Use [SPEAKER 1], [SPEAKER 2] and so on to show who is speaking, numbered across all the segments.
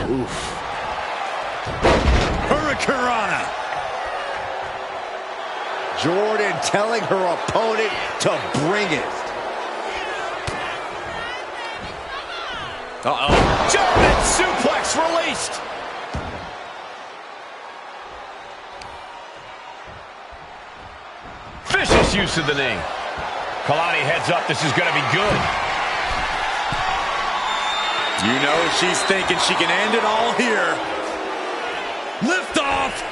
[SPEAKER 1] Oof.
[SPEAKER 2] Hurricanrana.
[SPEAKER 1] Jordan telling her opponent to bring it.
[SPEAKER 2] Uh-oh. German suplex released. Vicious use of the knee. Kalani heads up. This is going to be good.
[SPEAKER 3] You know she's thinking she can end it all here. Lift off.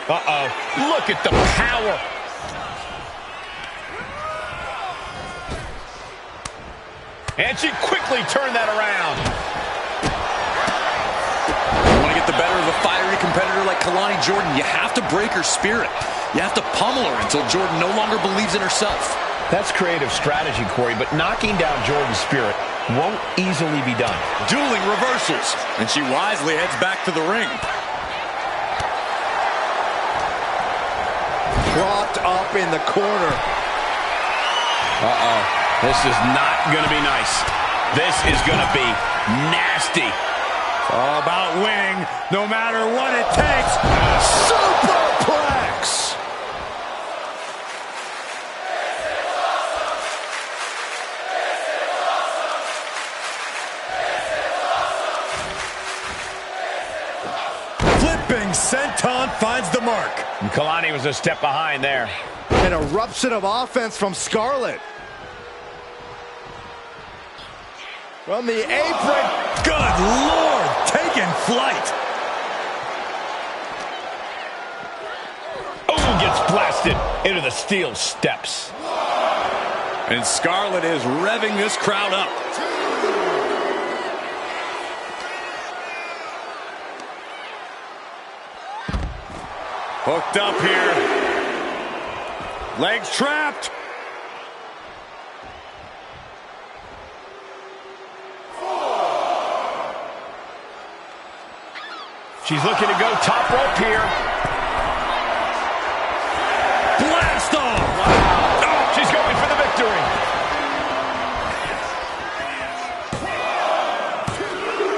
[SPEAKER 2] Uh-oh. Look at the power. And she quickly turned that around.
[SPEAKER 3] You want to get the better of a fiery competitor like Kalani Jordan, you have to break her spirit. You have to pummel her until Jordan no longer believes in herself.
[SPEAKER 2] That's creative strategy, Corey, but knocking down Jordan's spirit won't easily be done.
[SPEAKER 3] Dueling reversals. And she wisely heads back to the ring.
[SPEAKER 1] Propped up in the corner.
[SPEAKER 2] Uh-oh. This is not going to be nice. This is going to be nasty.
[SPEAKER 3] All about winning, no matter what it takes.
[SPEAKER 1] Superplex!
[SPEAKER 3] Flipping senton finds the mark.
[SPEAKER 2] And Kalani was a step behind there.
[SPEAKER 1] An eruption of offense from Scarlett. From the apron.
[SPEAKER 3] Good Lord, taking flight.
[SPEAKER 2] Oh, gets blasted into the steel steps.
[SPEAKER 3] And Scarlett is revving this crowd up. Hooked up here. Legs trapped.
[SPEAKER 2] She's looking to go top rope here.
[SPEAKER 3] Blast off!
[SPEAKER 2] Wow. Oh, she's going for the victory.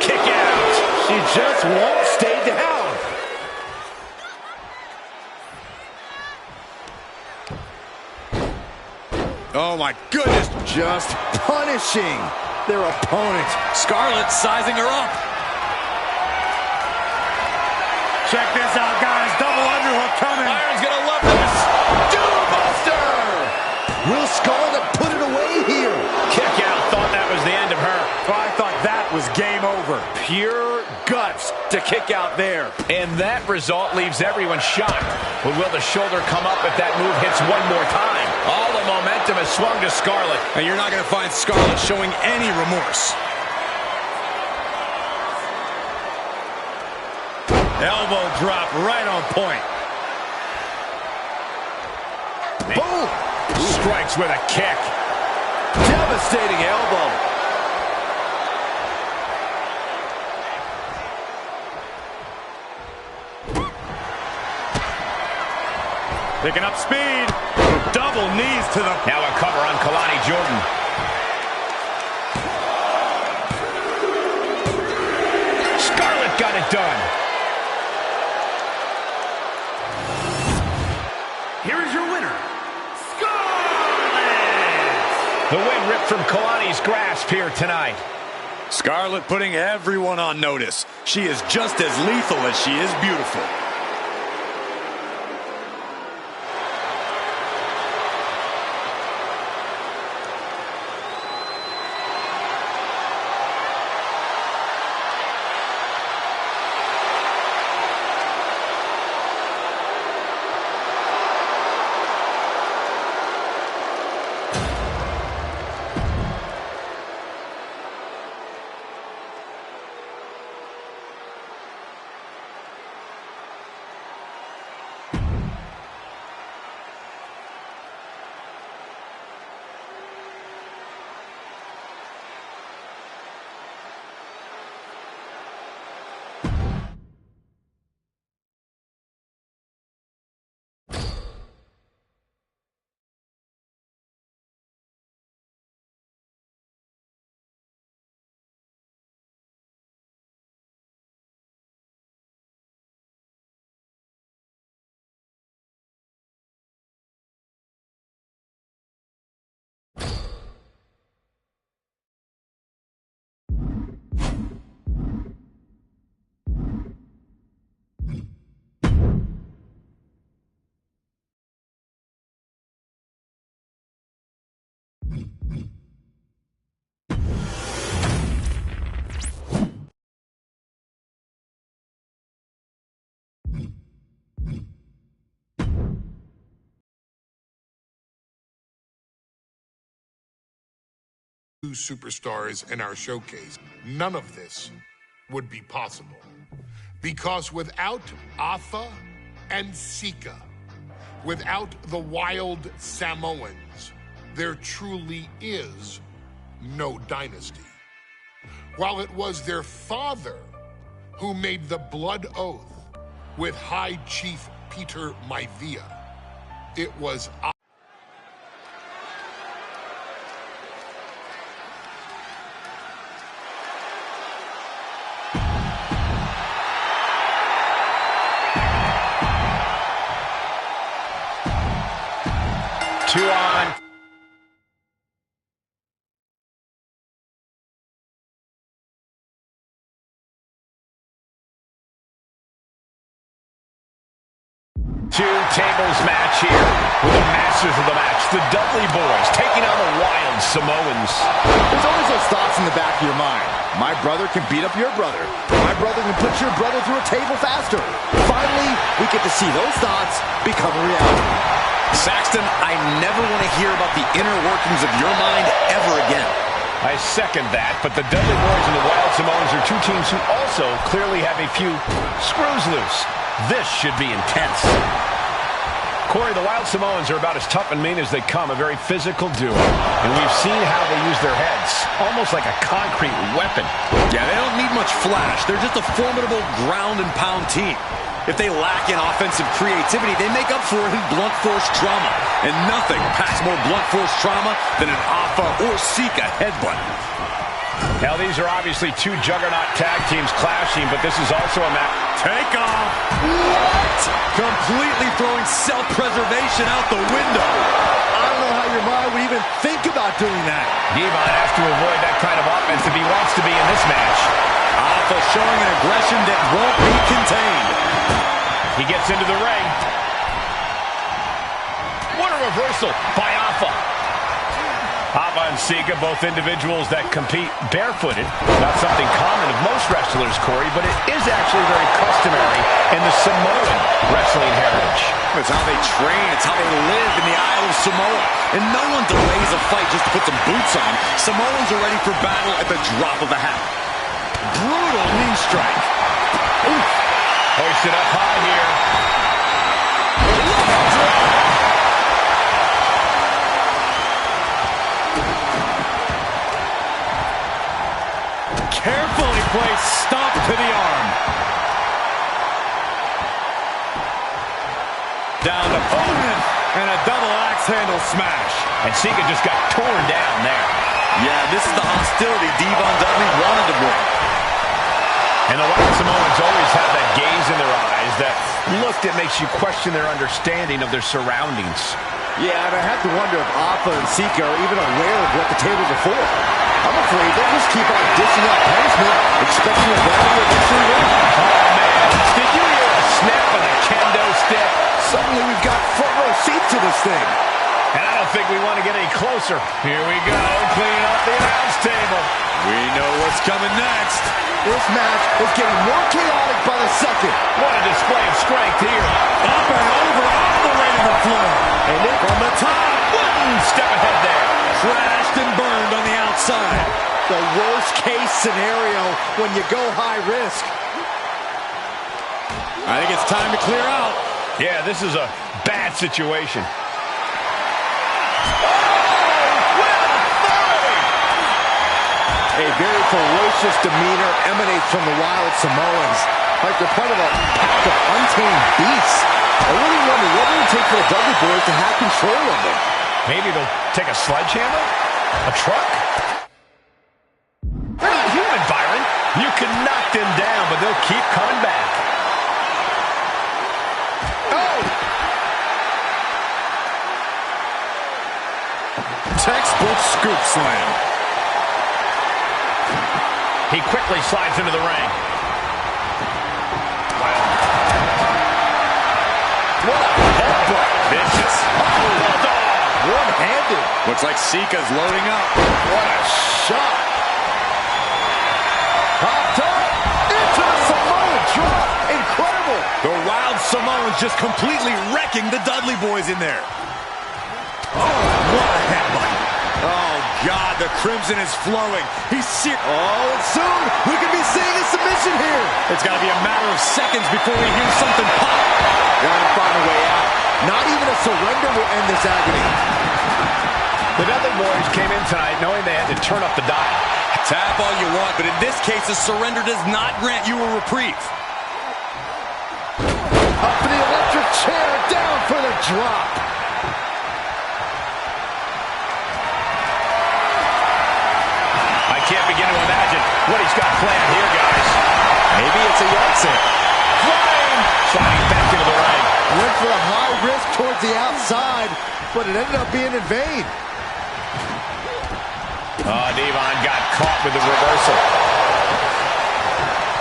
[SPEAKER 2] Kick out.
[SPEAKER 1] She just won't stay down.
[SPEAKER 3] Oh my goodness.
[SPEAKER 1] Just punishing their opponent.
[SPEAKER 3] Scarlett sizing her up. Check this out, guys. Double underhook coming.
[SPEAKER 2] Byron's gonna love this. Doombuster!
[SPEAKER 1] Will Scarlett put it away here?
[SPEAKER 2] Kick out. Thought that was the end of her.
[SPEAKER 3] Oh, I thought that was game over.
[SPEAKER 1] Pure guts to kick out there.
[SPEAKER 2] And that result leaves everyone shocked. But will the shoulder come up if that move hits one more time? All the momentum has swung to Scarlett.
[SPEAKER 3] And you're not going to find Scarlett showing any remorse. Elbow drop right on point.
[SPEAKER 1] Boom!
[SPEAKER 2] Strikes with a kick.
[SPEAKER 1] Devastating elbow.
[SPEAKER 3] Picking up speed. Double knees to the...
[SPEAKER 2] Now a cover on Kalani Jordan. Scarlett got it done.
[SPEAKER 4] Here is your winner, Scarlett!
[SPEAKER 2] The win ripped from Kalani's grasp here tonight.
[SPEAKER 3] Scarlett putting everyone on notice. She is just as lethal as she is beautiful.
[SPEAKER 5] superstars in our showcase, none of this would be possible. Because without Alpha and Sika, without the Wild Samoans, there truly is no dynasty. While it was their father who made the blood oath with High Chief Peter Maivia, it was
[SPEAKER 2] Two on. Two tables match here with the masters of the match, the Dudley Boys, taking on the Wild Samoans.
[SPEAKER 1] There's always those thoughts in the back of your mind. My brother can beat up your brother. My brother can put your brother through a table faster. Finally, we get to see those thoughts become a reality.
[SPEAKER 3] Saxton, I never want to hear about the inner workings of your mind ever again.
[SPEAKER 2] I second that, but the Dudley Boys and the Wild Samoans are two teams who also clearly have a few screws loose. This should be intense. Corey, the Wild Samoans are about as tough and mean as they come, a very physical duo. And we've seen how they use their heads, almost like a concrete weapon.
[SPEAKER 3] Yeah, they don't need much flash. They're just a formidable ground and pound team. If they lack in offensive creativity, they make up for it in blunt force trauma. And nothing packs more blunt force trauma than an Alpha or Sika headbutt.
[SPEAKER 2] Now, these are obviously two juggernaut tag teams clashing, but this is also a match.
[SPEAKER 3] Take off. What? Completely throwing self-preservation out the window.
[SPEAKER 1] I don't know how your mind would even think about doing that.
[SPEAKER 2] Devon has to avoid that kind of offense if he wants to be in this match.
[SPEAKER 3] Alpha showing an aggression that won't be contained.
[SPEAKER 2] He gets into the ring. What a reversal by Alpha. Alpha and Sika, both individuals that compete barefooted. Not something common of most wrestlers, Corey, but it is actually very customary in the Samoan wrestling heritage.
[SPEAKER 3] It's how they train. It's how they live in the Isle of Samoa. And no one delays a fight just to put some boots on. Samoans are ready for battle at the drop of a hat. Brutal knee strike. Oof.
[SPEAKER 2] Hoisted up high here.
[SPEAKER 3] Carefully placed stomp to the arm. Down to opponent and a double axe handle smash.
[SPEAKER 2] And Sika just got torn down there.
[SPEAKER 3] Yeah, this is the hostility Devon Dudley wanted to bring.
[SPEAKER 2] And the Wild Samoans always have that gaze in their eyes, that look that makes you question their understanding of their surroundings.
[SPEAKER 1] Yeah, and I have to wonder if Alpha and Sika are even aware of what the tables are for. I'm afraid they'll just keep on dishing out punishment, expecting a battle to eventually win.
[SPEAKER 2] Oh, man. Did you hear a snap of the kendo stick?
[SPEAKER 1] Suddenly we've got front row seats to this thing.
[SPEAKER 2] And I don't think we want to get any closer. Here we go, cleaning up the announce table.
[SPEAKER 3] We know what's coming next.
[SPEAKER 1] This match is getting more chaotic by the second.
[SPEAKER 2] What a display of strength here.
[SPEAKER 3] Up and over, all the way to the floor.
[SPEAKER 1] And Nick
[SPEAKER 3] From the top.
[SPEAKER 2] Step ahead there.
[SPEAKER 3] Crashed and burned on the outside.
[SPEAKER 1] the worst case scenario when you go high risk.
[SPEAKER 3] I think it's time to clear out.
[SPEAKER 2] Yeah, this is a bad situation.
[SPEAKER 1] A very ferocious demeanor emanates from the Wild Samoans, like they're part of a pack of untamed beasts. I really wonder what it would take for the Dudley Boys to have control of them.
[SPEAKER 2] Maybe they'll take a sledgehammer? A truck? They're not human, Byron. You can knock them down, but they'll keep coming back. Oh!
[SPEAKER 3] Textbook scoop slam.
[SPEAKER 2] He quickly slides into the ring. Wow.
[SPEAKER 1] What a headbutt.
[SPEAKER 3] Vicious.
[SPEAKER 1] One-handed.
[SPEAKER 3] Looks like Sika's loading up.
[SPEAKER 1] What a shot. Popped up into the Samoan drop. Incredible.
[SPEAKER 3] The Wild Samoans just completely wrecking the Dudley Boys in there. Oh, what a headbutt. Oh, God, the crimson is flowing. He's serious. Oh, and soon we could be seeing a submission here. It's got to be a matter of seconds before we hear something pop.
[SPEAKER 1] Gotta find a way out. Not even a surrender will end this agony.
[SPEAKER 2] The Dudley Boys came in tonight knowing they had to turn up the dial.
[SPEAKER 3] Tap all you want, but in this case, a surrender does not grant you a reprieve.
[SPEAKER 1] Up to the electric chair, down for the drop.
[SPEAKER 2] I can't begin to imagine what he's got planned here, guys.
[SPEAKER 1] Maybe it's a yard sale.
[SPEAKER 2] Sliding back into the ring.
[SPEAKER 1] Went for the high risk towards the outside, but it ended up being in vain.
[SPEAKER 2] Oh, Devon got caught with the reversal.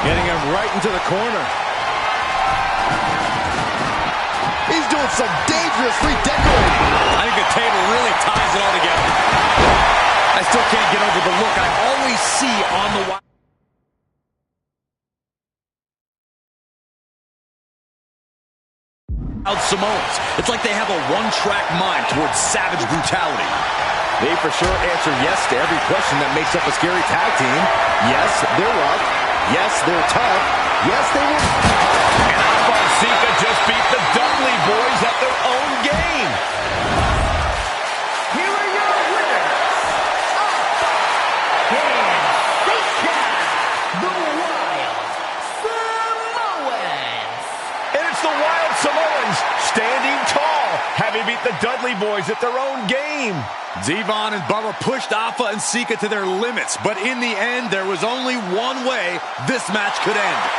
[SPEAKER 1] Getting him right into the corner. He's doing some dangerous redecorating.
[SPEAKER 3] I think the table really ties it all together. I still can't get over the look I always see on the Wild Samoans. It's like they have a one-track mind towards savage brutality.
[SPEAKER 1] They for sure answer yes to every question that makes up a scary tag team. Yes, they're rough. Yes, they're tough. Yes, they will.
[SPEAKER 2] And Alpha and Sika just beat the Dudley Boys at their own game.
[SPEAKER 4] Here are your winners, Alpha and Sika, the Wild Samoans.
[SPEAKER 2] And it's the Wild Samoans standing tall, having beat the Dudley Boys at their own game.
[SPEAKER 3] Devon and Bubba pushed Alpha and Sika to their limits, but in the end, there was only one way this match could end.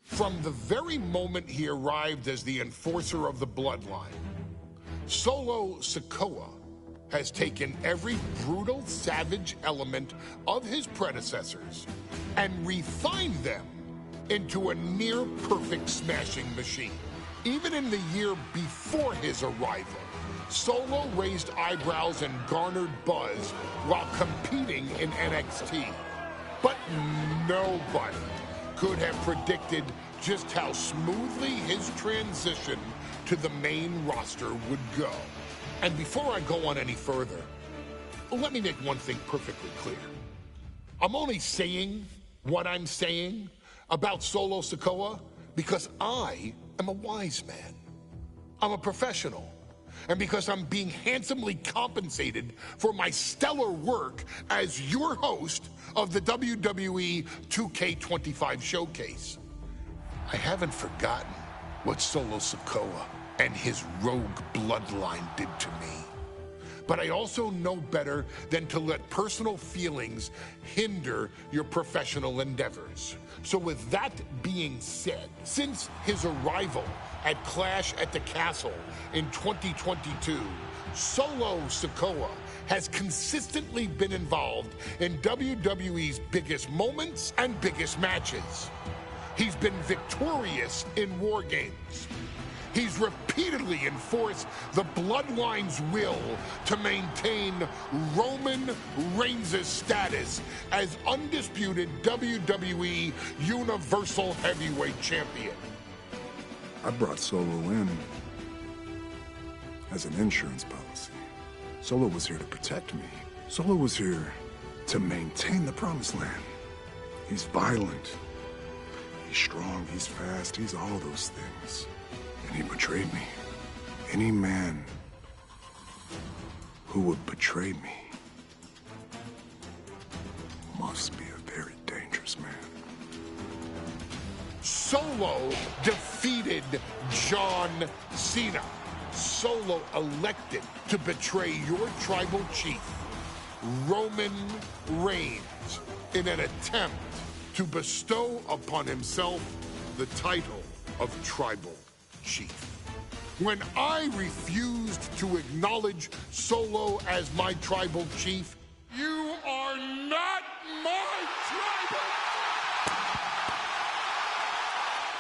[SPEAKER 5] From the very moment he arrived as the enforcer of the bloodline, Solo Sikoa has taken every brutal, savage element of his predecessors and refined them into a near-perfect smashing machine. Even in the year before his arrival, Solo raised eyebrows and garnered buzz while competing in NXT. But nobody could have predicted just how smoothly his transition to the main roster would go. And before I go on any further, let me make one thing perfectly clear. I'm only saying what I'm saying about Solo Sikoa because I am a wise man. I'm a professional. And because I'm being handsomely compensated for my stellar work as your host of the WWE 2K25 Showcase. I haven't forgotten what Solo Sikoa and his rogue bloodline did to me. But I also know better than to let personal feelings hinder your professional endeavors. So with that being said, since his arrival at Clash at the Castle in 2022, Solo Sikoa has consistently been involved in WWE's biggest moments and biggest matches. He's been victorious in War Games. He's repeatedly enforced the Bloodline's will to maintain Roman Reigns' status as undisputed WWE Universal Heavyweight Champion.
[SPEAKER 6] I brought Solo in as an insurance policy. Solo was here to protect me. Solo was here to maintain the Promised Land. He's violent. He's strong. He's fast. He's all those things. And he betrayed me. Any man who would betray me must be a very dangerous man.
[SPEAKER 5] Solo defeated John Cena. Solo elected to betray your tribal chief, Roman Reigns, in an attempt to bestow upon himself the title of tribal chief. When I refused to acknowledge Solo as my tribal chief, you are not my tribal.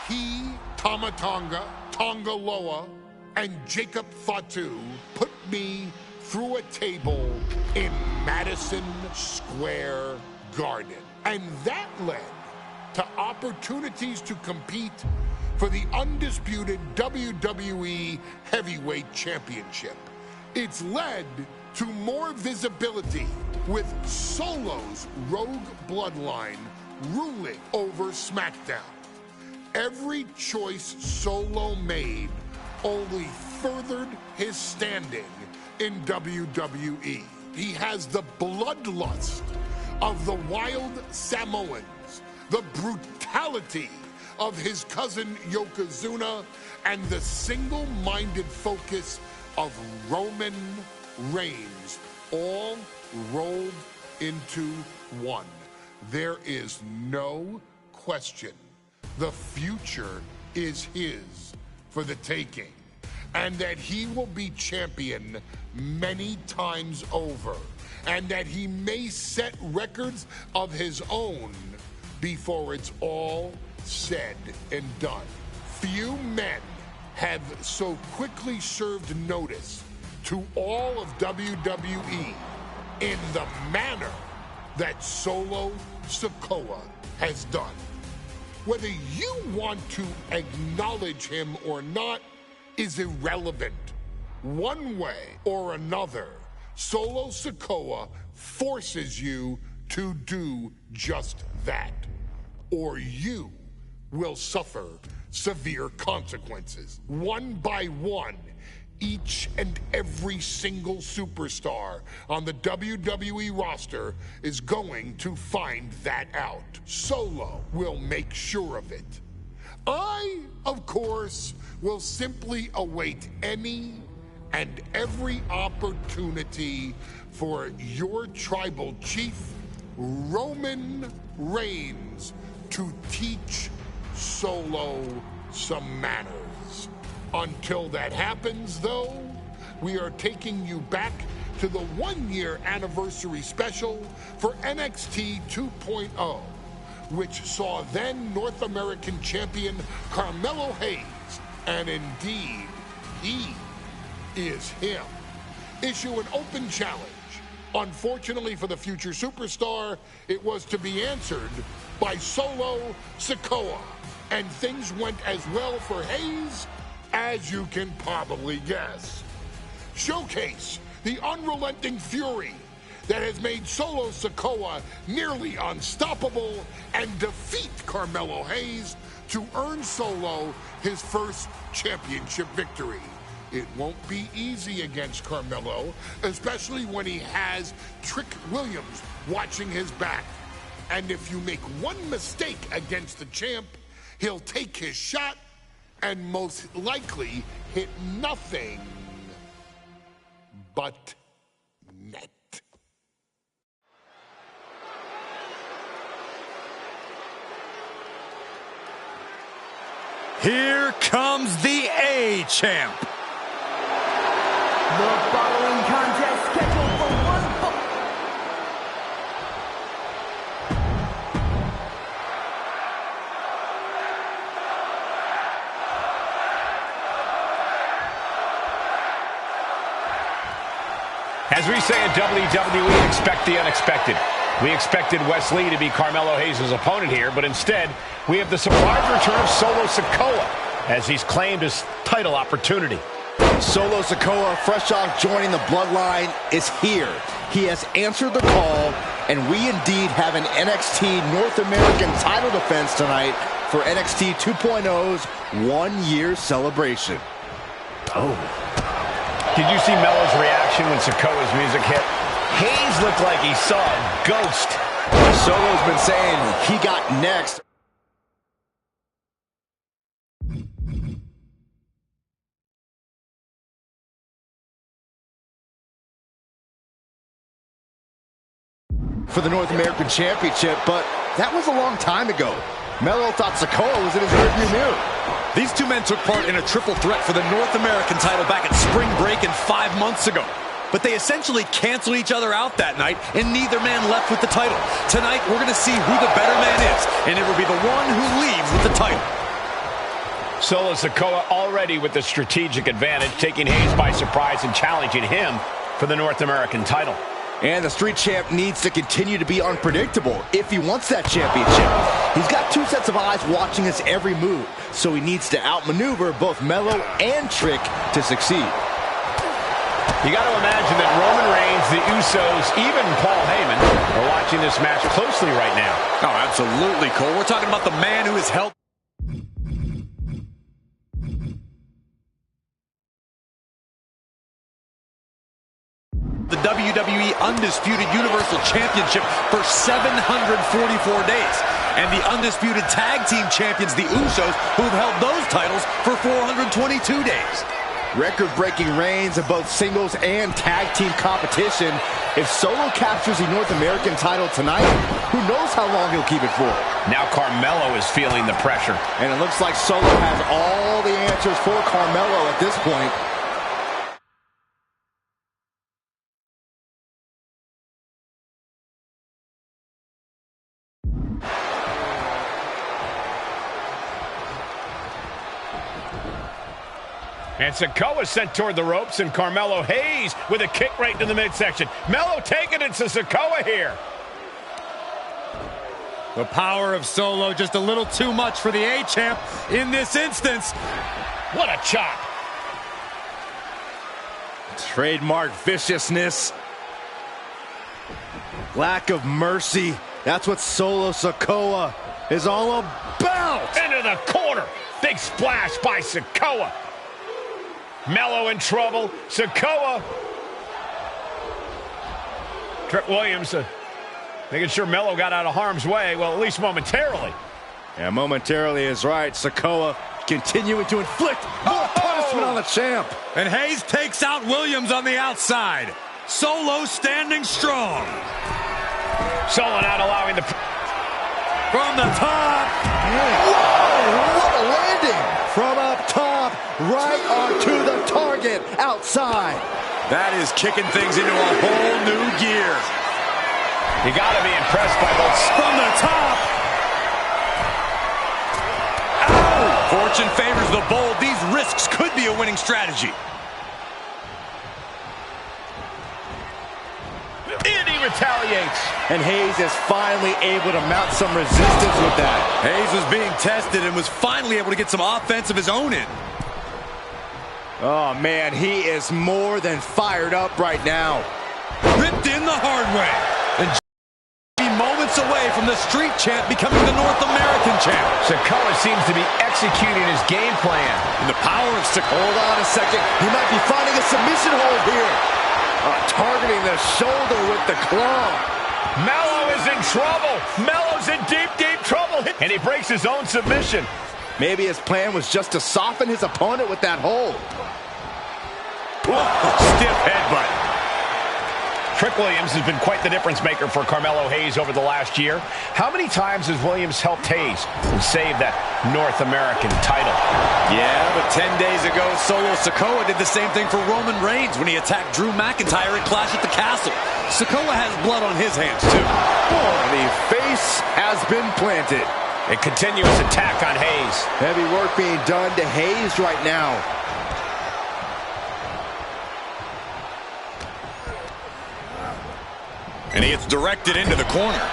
[SPEAKER 5] He, Tama Tonga, Tonga Loa, and Jacob Fatu put me through a table in Madison Square Garden. And that led to opportunities to compete for the undisputed WWE Heavyweight Championship. It's led to more visibility, with Solo's Rogue Bloodline ruling over SmackDown. Every choice Solo made only furthered his standing in WWE. He has the bloodlust of the wild Samoans, the brutality of his cousin Yokozuna, and the single-minded focus of Roman Reigns, all rolled into one. There is no question the future is his for the taking, and that he will be champion many times over, and that he may set records of his own before it's all said and done. Few men have so quickly served notice to all of WWE in the manner that Solo Sikoa has done. Whether you want to acknowledge him or not is irrelevant. One way or another, Solo Sikoa forces you to do just that, or you will suffer severe consequences. One by one, each and every single superstar on the WWE roster is going to find that out. Solo will make sure of it. I, of course, will simply await any and every opportunity for your tribal chief, Roman Reigns, to teach Solo some manners. Until that happens, though, we are taking you back to the one-year anniversary special for NXT 2.0, which saw then North American champion Carmelo Hayes, and indeed, he is him, issue an open challenge. Unfortunately for the future superstar, it was to be answered by Solo Sikoa, and things went as well for Hayes as you can probably guess. Showcase the unrelenting fury that has made Solo Sikoa nearly unstoppable, and defeat Carmelo Hayes to earn Solo his first championship victory. It won't be easy against Carmelo, especially when he has Trick Williams watching his back. And if you make one mistake against the champ, he'll take his shot and most likely hit nothing but net.
[SPEAKER 3] Here comes the A-Champ.
[SPEAKER 4] The following contest scheduled for one fall.
[SPEAKER 2] As we say at WWE, expect the unexpected. We expected Wes Lee to be Carmelo Hayes' opponent here, but instead, we have the surprise return of Solo Sikoa as he's claimed his title opportunity.
[SPEAKER 1] Solo Sikoa, fresh off joining the Bloodline, is here. He has answered the call, and we indeed have an NXT North American title defense tonight for NXT 2.0's one-year celebration.
[SPEAKER 2] Oh. Did you see Melo's reaction when Sikoa's music hit? Hayes looked like he saw a ghost.
[SPEAKER 1] Solo's been saying he got next. For the North American Championship, but that was a long time ago. Melo thought Sikoa was in his rearview mirror.
[SPEAKER 3] These two men took part in a triple threat for the North American title back at Spring Break and 5 months ago. But they essentially canceled each other out that night, and neither man left with the title. Tonight, we're going to see who the better man is, and it will be the one who leaves with the title.
[SPEAKER 2] Solo Sikoa already with the strategic advantage, taking Hayes by surprise and challenging him for the North American title.
[SPEAKER 1] And the Street Champ needs to continue to be unpredictable if he wants that championship. He's got two sets of eyes watching his every move, so he needs to outmaneuver both Melo and Trick to succeed.
[SPEAKER 2] You got to imagine that Roman Reigns, the Usos, even Paul Heyman are watching this match closely right now.
[SPEAKER 3] Oh, absolutely, Cole. We're talking about the man who has helped the WWE Undisputed Universal Championship for 744 days. And the Undisputed Tag Team Champions, the Usos, who've held those titles for 422 days.
[SPEAKER 1] Record-breaking reigns in both singles and tag team competition. If Solo captures the North American title tonight, who knows how long he'll keep it for.
[SPEAKER 2] Now Carmelo is feeling the pressure.
[SPEAKER 1] And it looks like Solo has all the answers for Carmelo at this point.
[SPEAKER 2] And Sikoa sent toward the ropes, and Carmelo Hayes with a kick right into the midsection. Melo taking it to Sikoa here.
[SPEAKER 3] The power of Solo just a little too much for the A-Champ in this instance.
[SPEAKER 2] What a chop.
[SPEAKER 1] Trademark viciousness. Lack of mercy. That's what Solo Sikoa is all about.
[SPEAKER 2] Into the corner. Big splash by Sikoa. Melo in trouble. Sikoa. Trick Williams making sure Melo got out of harm's way. Well, at least momentarily.
[SPEAKER 1] Yeah, momentarily is right. Sikoa continuing to inflict more punishment on the champ.
[SPEAKER 3] And Hayes takes out Williams on the outside. Solo standing strong.
[SPEAKER 2] Solo not allowing the...
[SPEAKER 3] From the top.
[SPEAKER 1] Whoa, what a landing. From up top, right onto the target, outside.
[SPEAKER 3] That is kicking things into a whole new gear.
[SPEAKER 2] You got to be impressed by both.
[SPEAKER 3] From the top. Ow! Fortune favors the bold. These risks could be a winning strategy.
[SPEAKER 2] And he retaliates.
[SPEAKER 1] And Hayes is finally able to mount some resistance with that.
[SPEAKER 3] Hayes was being tested and was finally able to get some offense of his own in.
[SPEAKER 1] Oh, man, he is more than fired up right now.
[SPEAKER 3] Ripped in the hard way. And moments away from the Street Champ becoming the North American Champ.
[SPEAKER 2] Sikoa seems to be executing his game plan.
[SPEAKER 3] And the power of Sikoa.
[SPEAKER 1] Hold on a second. He might be finding a submission hold here. Targeting the shoulder with the claw.
[SPEAKER 2] Melo is in trouble. Melo's in deep, deep trouble. And he breaks his own submission.
[SPEAKER 1] Maybe his plan was just to soften his opponent with that hold.
[SPEAKER 3] Stiff headbutt.
[SPEAKER 2] Trick Williams has been quite the difference maker for Carmelo Hayes over the last year. How many times has Williams helped Hayes and saved that North American title?
[SPEAKER 3] Yeah, but 10 days ago, Solo Sikoa did the same thing for Roman Reigns when he attacked Drew McIntyre at Clash at the Castle. Sikoa has blood on his hands, too.
[SPEAKER 1] Oh, the face has been planted.
[SPEAKER 2] A continuous attack on Hayes.
[SPEAKER 1] Heavy work being done to Hayes right now.
[SPEAKER 3] And he gets directed into the corner.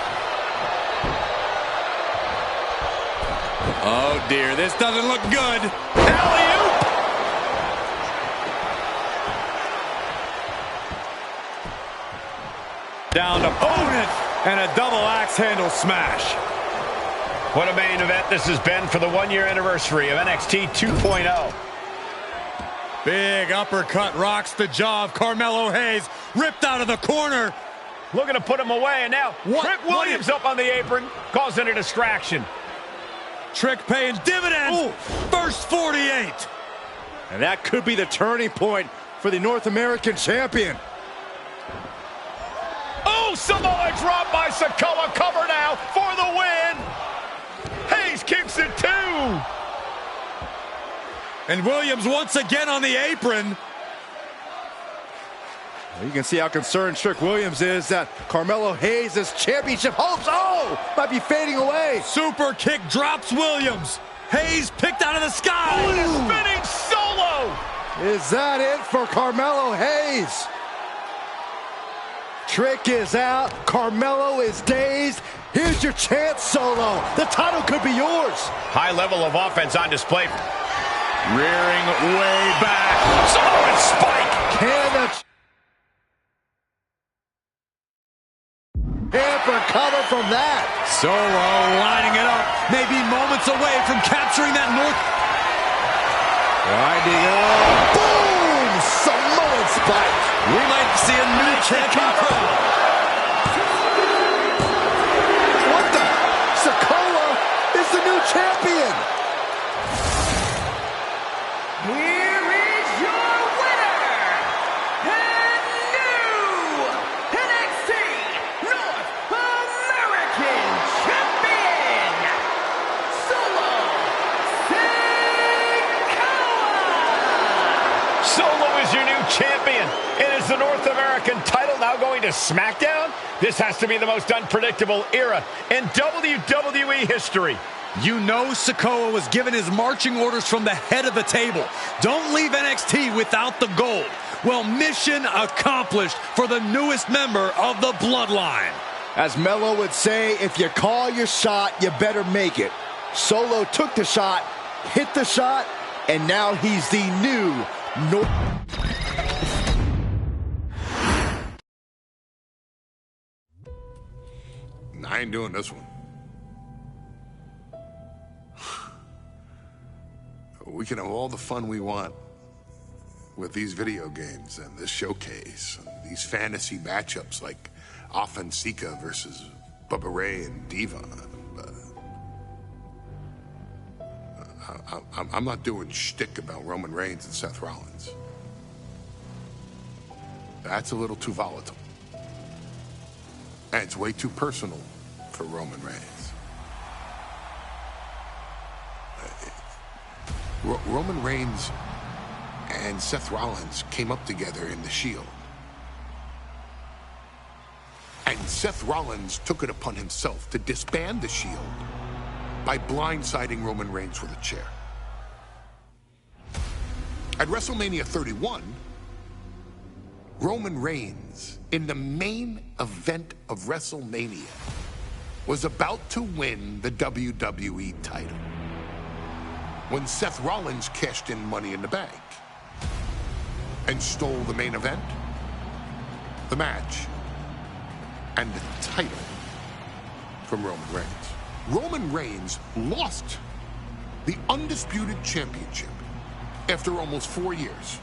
[SPEAKER 3] Oh, dear. This doesn't look good.
[SPEAKER 2] Alley-oop!
[SPEAKER 3] Down opponent. And a double axe handle smash.
[SPEAKER 2] What a main event this has been for the one-year anniversary of NXT 2.0.
[SPEAKER 3] Big uppercut rocks the jaw of Carmelo Hayes. Ripped out of the corner.
[SPEAKER 2] Looking to put him away, and now Trick Williams up on the apron, causing a distraction.
[SPEAKER 3] Trick paying dividends. Ooh. First 48.
[SPEAKER 1] And that could be the turning point for the North American champion.
[SPEAKER 2] Oh, Samoa drop by Sikoa. Cover now for the win. Hayes kicks it too.
[SPEAKER 3] And Williams once again on the apron.
[SPEAKER 1] You can see how concerned Trick Williams is that Carmelo Hayes' championship hopes, might be fading away.
[SPEAKER 3] Super kick drops Williams. Hayes picked out of the sky.
[SPEAKER 2] Spinning Solo.
[SPEAKER 1] Is that it for Carmelo Hayes? Trick is out. Carmelo is dazed. Here's your chance, Solo. The title could be yours.
[SPEAKER 2] High level of offense on display. Rearing way back. Solo and spike.
[SPEAKER 1] Can can't recover from that.
[SPEAKER 3] Solo lining it up. Maybe moments away from capturing that North.
[SPEAKER 1] Winding up. Boom! Samoan spike.
[SPEAKER 3] We might see a new champion crown.
[SPEAKER 1] What the? Sikoa is the new champion.
[SPEAKER 4] Here is your winner, and new NXT North American Champion, Solo Sikoa!
[SPEAKER 2] Solo is your new champion. And is the North American title now going to SmackDown? This has to be the most unpredictable era in WWE history.
[SPEAKER 3] You know Sikoa was given his marching orders from the head of the table. Don't leave NXT without the gold. Well, mission accomplished for the newest member of the Bloodline.
[SPEAKER 1] As Melo would say, if you call your shot, you better make it. Solo took the shot, hit the shot, and now he's the new North.
[SPEAKER 5] I ain't doing this one. We can have all the fun we want with these video games and this showcase, and these fantasy matchups like Alpha and Sika versus Bubba Ray and Diva. I'm not doing shtick about Roman Reigns and Seth Rollins. That's a little too volatile. And it's way too personal for Roman Reigns. Roman Reigns and Seth Rollins came up together in the Shield. And Seth Rollins took it upon himself to disband the Shield by blindsiding Roman Reigns with a chair. At WrestleMania 31, Roman Reigns, in the main event of WrestleMania, was about to win the WWE title when Seth Rollins cashed in Money in the Bank and stole the main event, the match, and the title from Roman Reigns. Roman Reigns lost the undisputed championship after almost 4 years,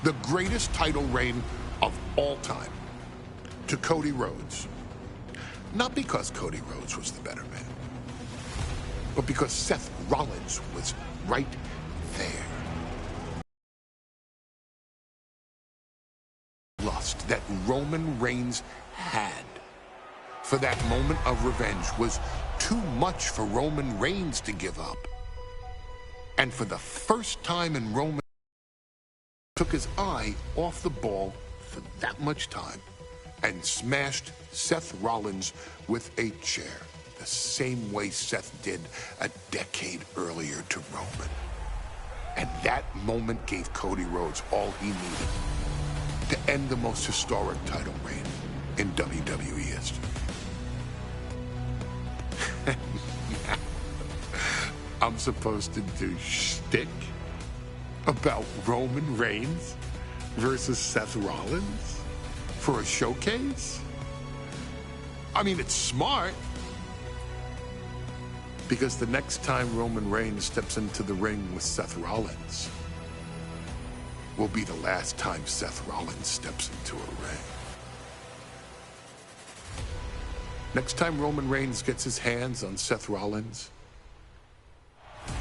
[SPEAKER 5] the greatest title reign of all time, to Cody Rhodes. Not because Cody Rhodes was the better man, but because Seth Rollins was right there. Lust that Roman Reigns had for that moment of revenge was too much for Roman Reigns to give up. And for the first time in Roman, took his eye off the ball for that much time and smashed Seth Rollins with a chair, the same way Seth did a decade earlier to Roman. And that moment gave Cody Rhodes all he needed to end the most historic title reign in WWE history. I'm supposed to do shtick about Roman Reigns versus Seth Rollins for a showcase? I mean, it's smart, because the next time Roman Reigns steps into the ring with Seth Rollins will be the last time Seth Rollins steps into a ring. Next time Roman Reigns gets his hands on Seth Rollins,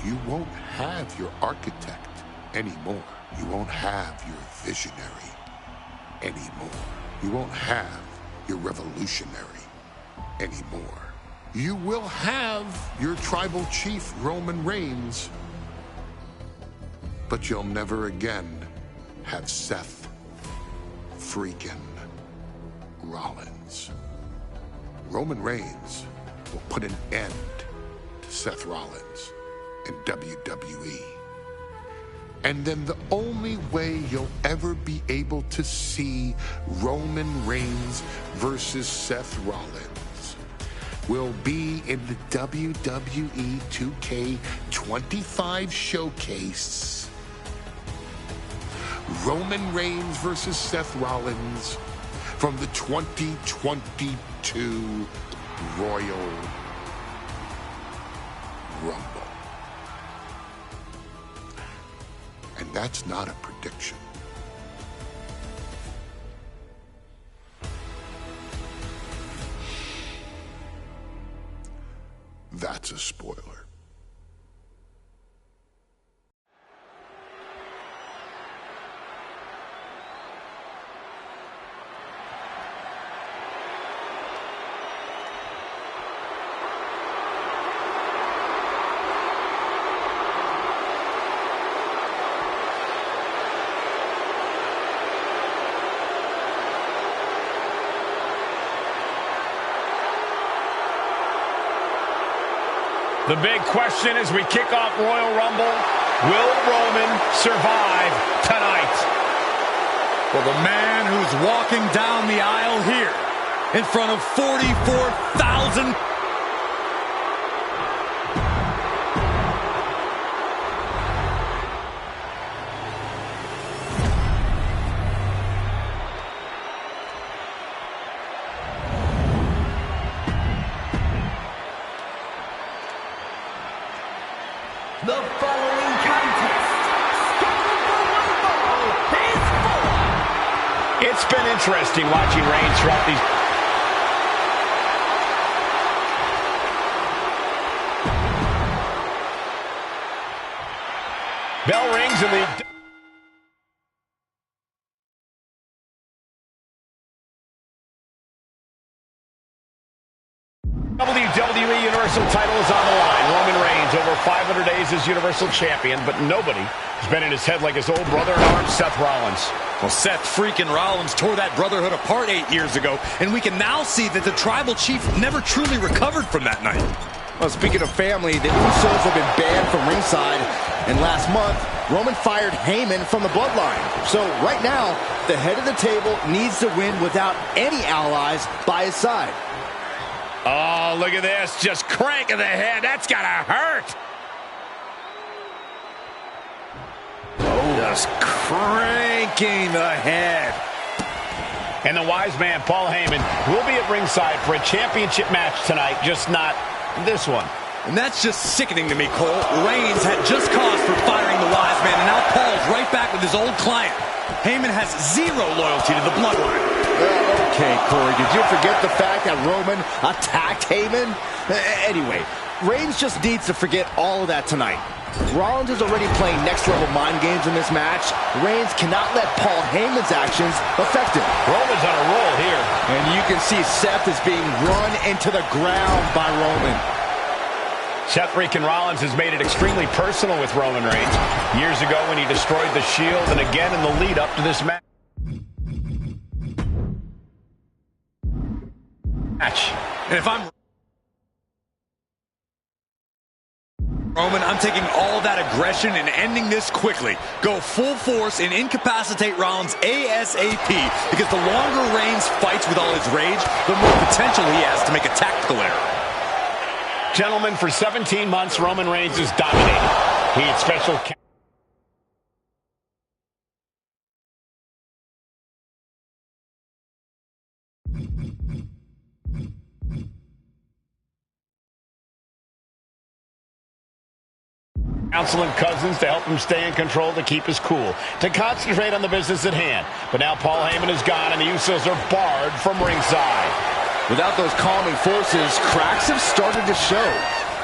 [SPEAKER 5] you won't have your architect anymore. You won't have your visionary anymore. You won't have your revolutionary anymore. You will have your tribal chief, Roman Reigns, but you'll never again have Seth freaking Rollins. Roman Reigns will put an end to Seth Rollins in WWE. And then the only way you'll ever be able to see Roman Reigns versus Seth Rollins will be in the WWE 2K25 showcase. Roman Reigns versus Seth Rollins from the 2022 Royal Rumble. And that's not a prediction. That's a spoiler.
[SPEAKER 2] The big question as we kick off Royal Rumble, will Roman survive tonight?
[SPEAKER 3] Well, the man who's walking down the aisle here in front of 44,000.
[SPEAKER 4] The following contest, scheduled for one fall, is for...
[SPEAKER 2] It's been interesting watching Reigns throughout these... Bell rings and the... WWE Universal title is on the line. Roman Reigns over 500 days as Universal Champion, but nobody has been in his head like his old brother-in-arms, Seth Rollins.
[SPEAKER 3] Well, Seth freaking Rollins tore that brotherhood apart 8 years ago, and we can now see that the Tribal Chief never truly recovered from that night.
[SPEAKER 1] Well, speaking of family, the Usos have been banned from ringside, and last month, Roman fired Heyman from the Bloodline. So right now, the head of the table needs to win without any allies by his side.
[SPEAKER 2] Oh, look at this. Just cranking the head. That's got to hurt.
[SPEAKER 3] Oh, just cranking the head.
[SPEAKER 2] And the wise man, Paul Heyman, will be at ringside for a championship match tonight, just not this one.
[SPEAKER 3] And that's just sickening to me, Cole. Reigns had just cause for firing the wise man, and now Paul's right back with his old client. Heyman has zero loyalty to the Bloodline.
[SPEAKER 1] Okay, Corey, did you forget the fact that Roman attacked Heyman? Anyway, Reigns just needs to forget all of that tonight. Rollins is already playing next-level mind games in this match. Reigns cannot let Paul Heyman's actions affect him.
[SPEAKER 2] Roman's on a roll here.
[SPEAKER 1] And you can see Seth is being run into the ground by Roman.
[SPEAKER 2] Seth freaking Rollins has made it extremely personal with Roman Reigns. Years ago when he destroyed the Shield, and again in the lead up to this match.
[SPEAKER 3] And if I'm Roman, I'm taking all that aggression and ending this quickly. Go full force and incapacitate Rollins ASAP, because the longer Reigns fights with all his rage, the more potential he has to make a tactical error.
[SPEAKER 2] Gentlemen, for 17 months, Roman Reigns is dominating. He had special... counseling Cousins to help him stay in control, to keep his cool, to concentrate on the business at hand. But now Paul Heyman is gone, and the Usos are barred from ringside.
[SPEAKER 1] Without those calming forces, cracks have started to show.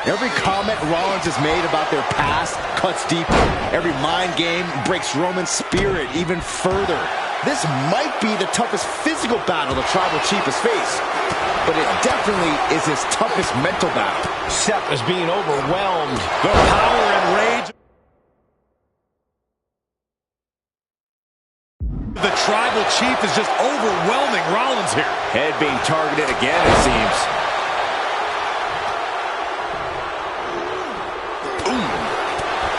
[SPEAKER 1] Every comment Rollins has made about their past cuts deeper. Every mind game breaks Roman's spirit even further. This might be the toughest physical battle the Tribal Chief has faced, but it definitely is his toughest mental battle.
[SPEAKER 2] Seth is being overwhelmed.
[SPEAKER 3] The power and rage. The Tribal Chief is just overwhelming Rollins here.
[SPEAKER 1] Head being targeted again, it seems.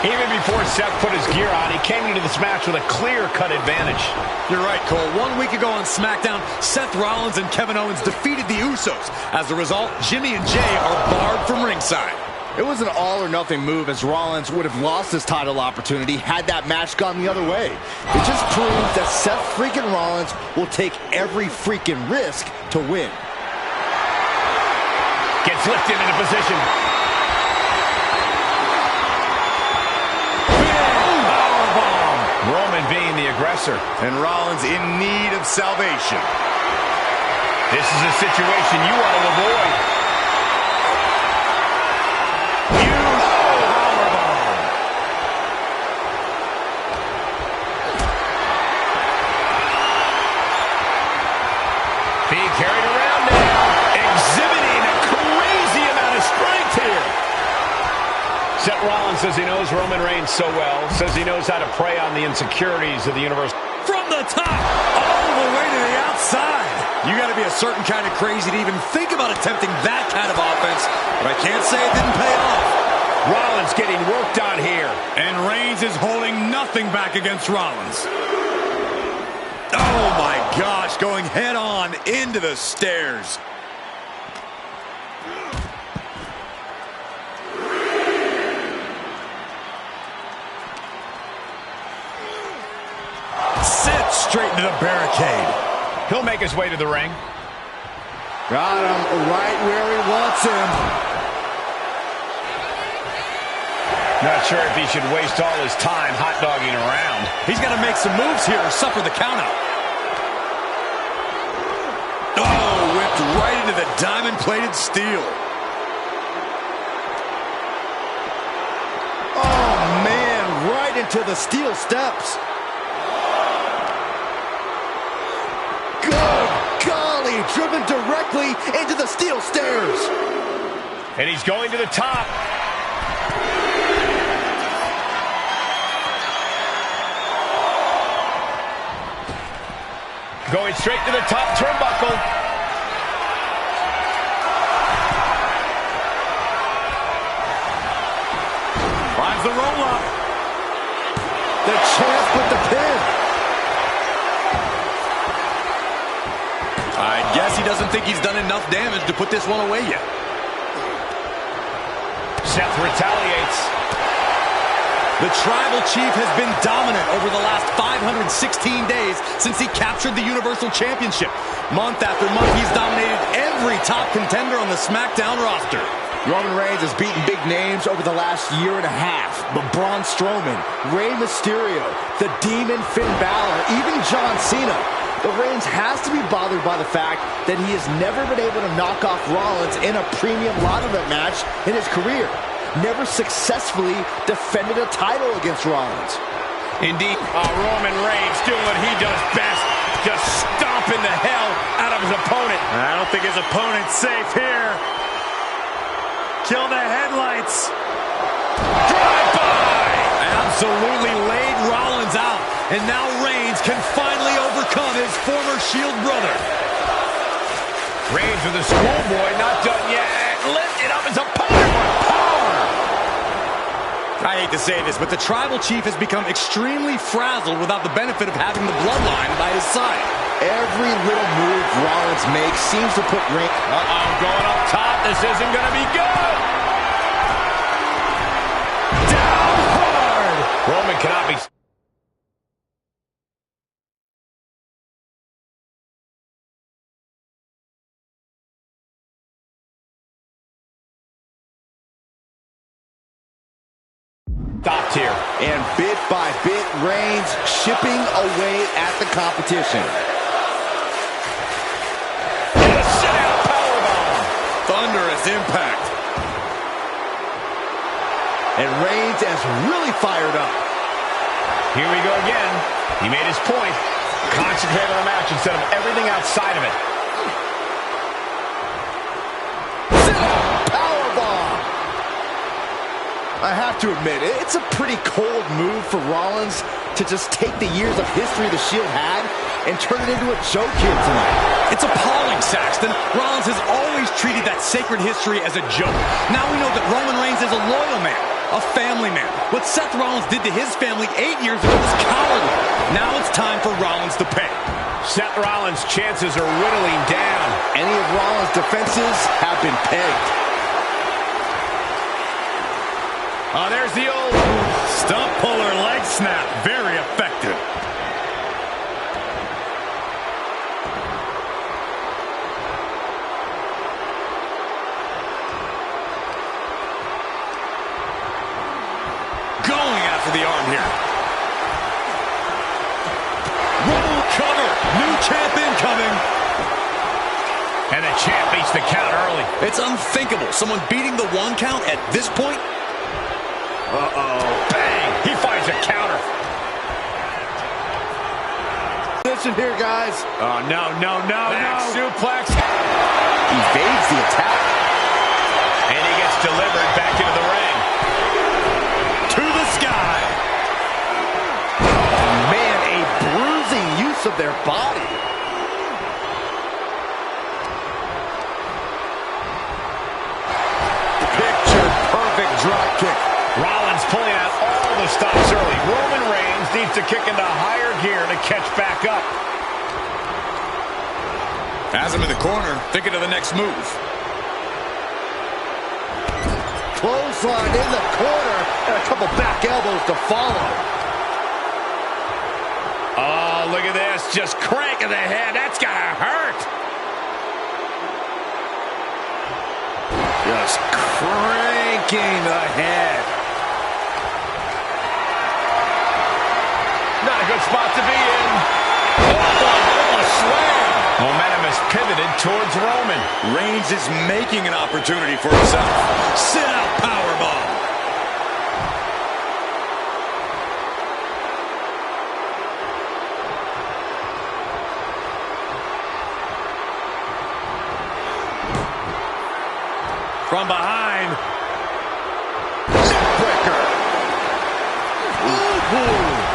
[SPEAKER 2] Even before Seth put his gear on, he came into this match with a clear-cut advantage.
[SPEAKER 3] You're right, Cole. 1 week ago on SmackDown, Seth Rollins and Kevin Owens defeated the Usos. As a result, Jimmy and Jay are barred from ringside.
[SPEAKER 1] It was an all-or-nothing move, as Rollins would have lost his title opportunity had that match gone the other way. It just proves that Seth freaking Rollins will take every freaking risk to win.
[SPEAKER 2] Gets lifted into position. Roman being the aggressor.
[SPEAKER 3] And Rollins in need of salvation.
[SPEAKER 2] This is a situation you want to avoid. Powerbomb. Being carried around now. Exhibiting a crazy amount of strength here. Seth Rollins says he knows Roman Reigns so well, says he knows how to prey on the insecurities of the universe.
[SPEAKER 3] From the top, all the way to the outside. You got to be a certain kind of crazy to even think about attempting that kind of offense, but I can't say it didn't pay off.
[SPEAKER 2] Rollins getting worked on here.
[SPEAKER 3] And Reigns is holding nothing back against Rollins. Oh my gosh, going head on into the stairs. Straight into the barricade.
[SPEAKER 2] He'll make his way to the ring.
[SPEAKER 1] Got him right where he wants him.
[SPEAKER 2] Not sure if he should waste all his time hot-dogging around.
[SPEAKER 3] He's got to make some moves here or suffer the countout. Oh, whipped right into the diamond-plated steel.
[SPEAKER 1] Oh, man, right into the steel steps. Driven directly into the steel stairs.
[SPEAKER 2] And he's going to the top. Going straight to the top turnbuckle.
[SPEAKER 3] Finds the roll-up.
[SPEAKER 1] The champ with the pin.
[SPEAKER 3] I guess he doesn't think he's done enough damage to put this one away yet.
[SPEAKER 2] Seth retaliates.
[SPEAKER 3] The Tribal Chief has been dominant over the last 516 days since he captured the Universal Championship. Month after month, he's dominated every top contender on the SmackDown roster.
[SPEAKER 1] Roman Reigns has beaten big names over the last year and a half. But Braun Strowman, Rey Mysterio, the Demon Finn Balor, even John Cena. But Reigns has to be bothered by the fact that he has never been able to knock off Rollins in a premium ladder match in his career. Never successfully defended a title against Rollins.
[SPEAKER 2] Indeed. Roman Reigns doing what he does best. Just stomping the hell out of his opponent.
[SPEAKER 3] I don't think his opponent's safe here. Kill the headlights.
[SPEAKER 2] Drive-by!
[SPEAKER 3] Absolutely laid Rollins out. And now Reigns can finally overcome his former Shield brother.
[SPEAKER 2] Reigns with a schoolboy, not done yet. Lifted up his opponent with power.
[SPEAKER 3] I hate to say this, but the Tribal Chief has become extremely frazzled without the benefit of having the bloodline by his side.
[SPEAKER 1] Every little move Rollins makes seems to put Reigns...
[SPEAKER 2] Going up top. This isn't going to be good. Down hard. Roman cannot be... stopped here.
[SPEAKER 1] And bit by bit, Reigns chipping away at the competition.
[SPEAKER 2] And a sit-out powerbomb.
[SPEAKER 3] Thunderous impact.
[SPEAKER 1] And Reigns has really fired up.
[SPEAKER 2] Here we go again. He made his point. Concentrate on the match instead of everything outside of it.
[SPEAKER 1] I have to admit, it's a pretty cold move for Rollins to just take the years of history the Shield had and turn it into a joke here tonight.
[SPEAKER 3] It's appalling, Saxton. Rollins has always treated that sacred history as a joke. Now we know that Roman Reigns is a loyal man. a family man. What Seth Rollins did to his family 8 years ago was cowardly. Now it's time for Rollins to pay.
[SPEAKER 2] Seth Rollins' chances are whittling down.
[SPEAKER 1] Any of Rollins' defenses have been pegged.
[SPEAKER 3] Oh, there's the old stump puller leg snap. Very effective. Going after the arm here. Roll cover. New champ incoming.
[SPEAKER 2] And the champ beats the count early.
[SPEAKER 3] It's unthinkable. Someone beating the 1 count at this point.
[SPEAKER 2] Uh-oh. Bang! He finds a counter.
[SPEAKER 1] Listen here, guys.
[SPEAKER 3] Oh, no.
[SPEAKER 2] Back suplex.
[SPEAKER 1] Evades the attack.
[SPEAKER 2] And he gets delivered back into the ring.
[SPEAKER 3] To the sky.
[SPEAKER 1] Man, a bruising use of their body. Picture-perfect drop kick.
[SPEAKER 2] Rollins pulling out all the stops early. Roman Reigns needs to kick into higher gear to catch back up.
[SPEAKER 3] Has him in the corner, thinking of the next move.
[SPEAKER 1] Clothesline in the corner, and a couple back elbows to follow.
[SPEAKER 2] Oh, look at this. Just cranking the head. That's gotta hurt.
[SPEAKER 1] Just cranking the head.
[SPEAKER 2] Not a good spot to be in. Oh, a slam. Momentum is pivoted towards Roman.
[SPEAKER 3] Reigns is making an opportunity for himself. Sit out powerbomb. From behind.
[SPEAKER 1] Breaker. Ooh.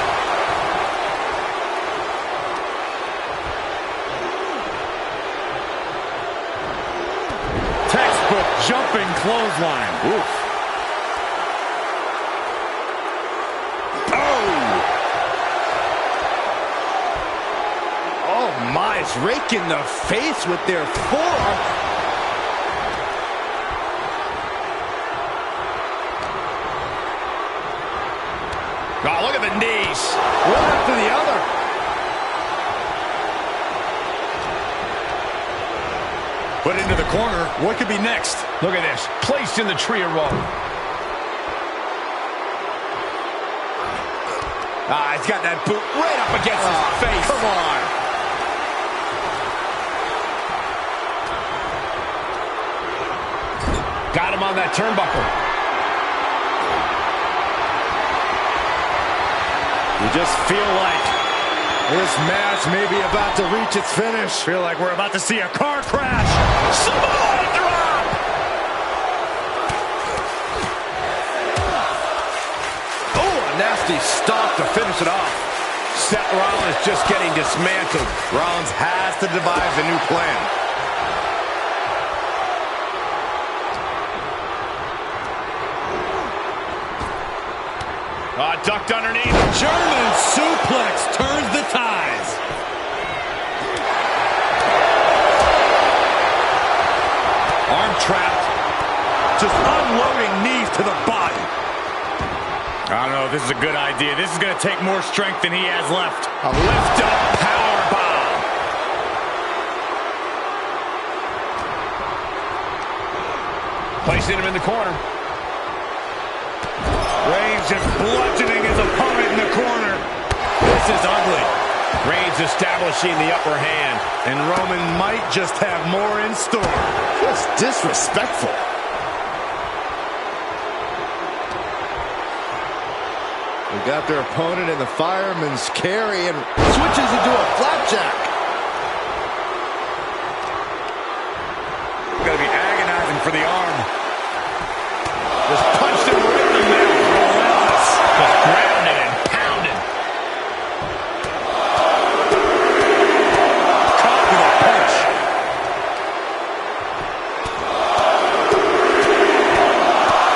[SPEAKER 3] Textbook jumping clothesline.
[SPEAKER 1] Oof. Oh my, it's raking the face with their forearm.
[SPEAKER 2] Oh, look at the knees.
[SPEAKER 1] One after the other.
[SPEAKER 3] Put into the corner. What could be next?
[SPEAKER 2] Look at this. Placed in the tree of woe.
[SPEAKER 3] He's got that boot right up against his face.
[SPEAKER 1] Come on.
[SPEAKER 2] Got him on that turnbuckle.
[SPEAKER 1] You just feel like this match may be about to reach its finish.
[SPEAKER 3] Feel like we're about to see a car crash. Samoa drop!
[SPEAKER 1] Oh, a nasty stop to finish it off.
[SPEAKER 2] Seth Rollins just getting dismantled.
[SPEAKER 1] Rollins has to devise a new plan.
[SPEAKER 2] Ducked underneath.
[SPEAKER 3] German suplex turns the ties. Arm trapped. Just unloading knees to the body. I don't know if this is a good idea. This is going to take more strength than he has left.
[SPEAKER 2] A lift-up powerbomb. Placing him in the corner.
[SPEAKER 3] Reigns just bludgeoning his opponent in the corner. This is ugly.
[SPEAKER 2] Reigns establishing the upper hand.
[SPEAKER 3] And Roman might just have more in store.
[SPEAKER 1] Just disrespectful. They got their opponent in the fireman's carry and switches into a flapjack.
[SPEAKER 3] Gonna be agonizing for the arm.
[SPEAKER 2] Just punched him right in the mouth. Relentless. Just grounded and pounded.
[SPEAKER 3] Caught with a punch.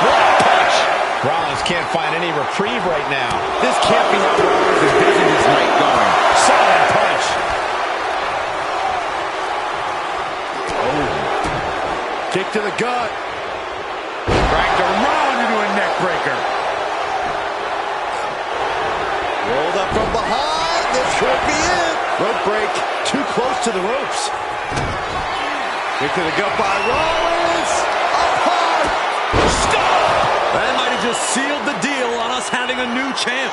[SPEAKER 2] What a punch. Rollins
[SPEAKER 3] now. This can't be how Rollins envisioned his night going.
[SPEAKER 2] Solid punch.
[SPEAKER 1] Kick to the gut. Dragged around into a neck breaker. Rolled up from behind. This could be it. Rope break. Too close to the ropes. Kick to the gut by Rollins. Up high.
[SPEAKER 3] Stop! That might have just sealed the deal on us having a new champ.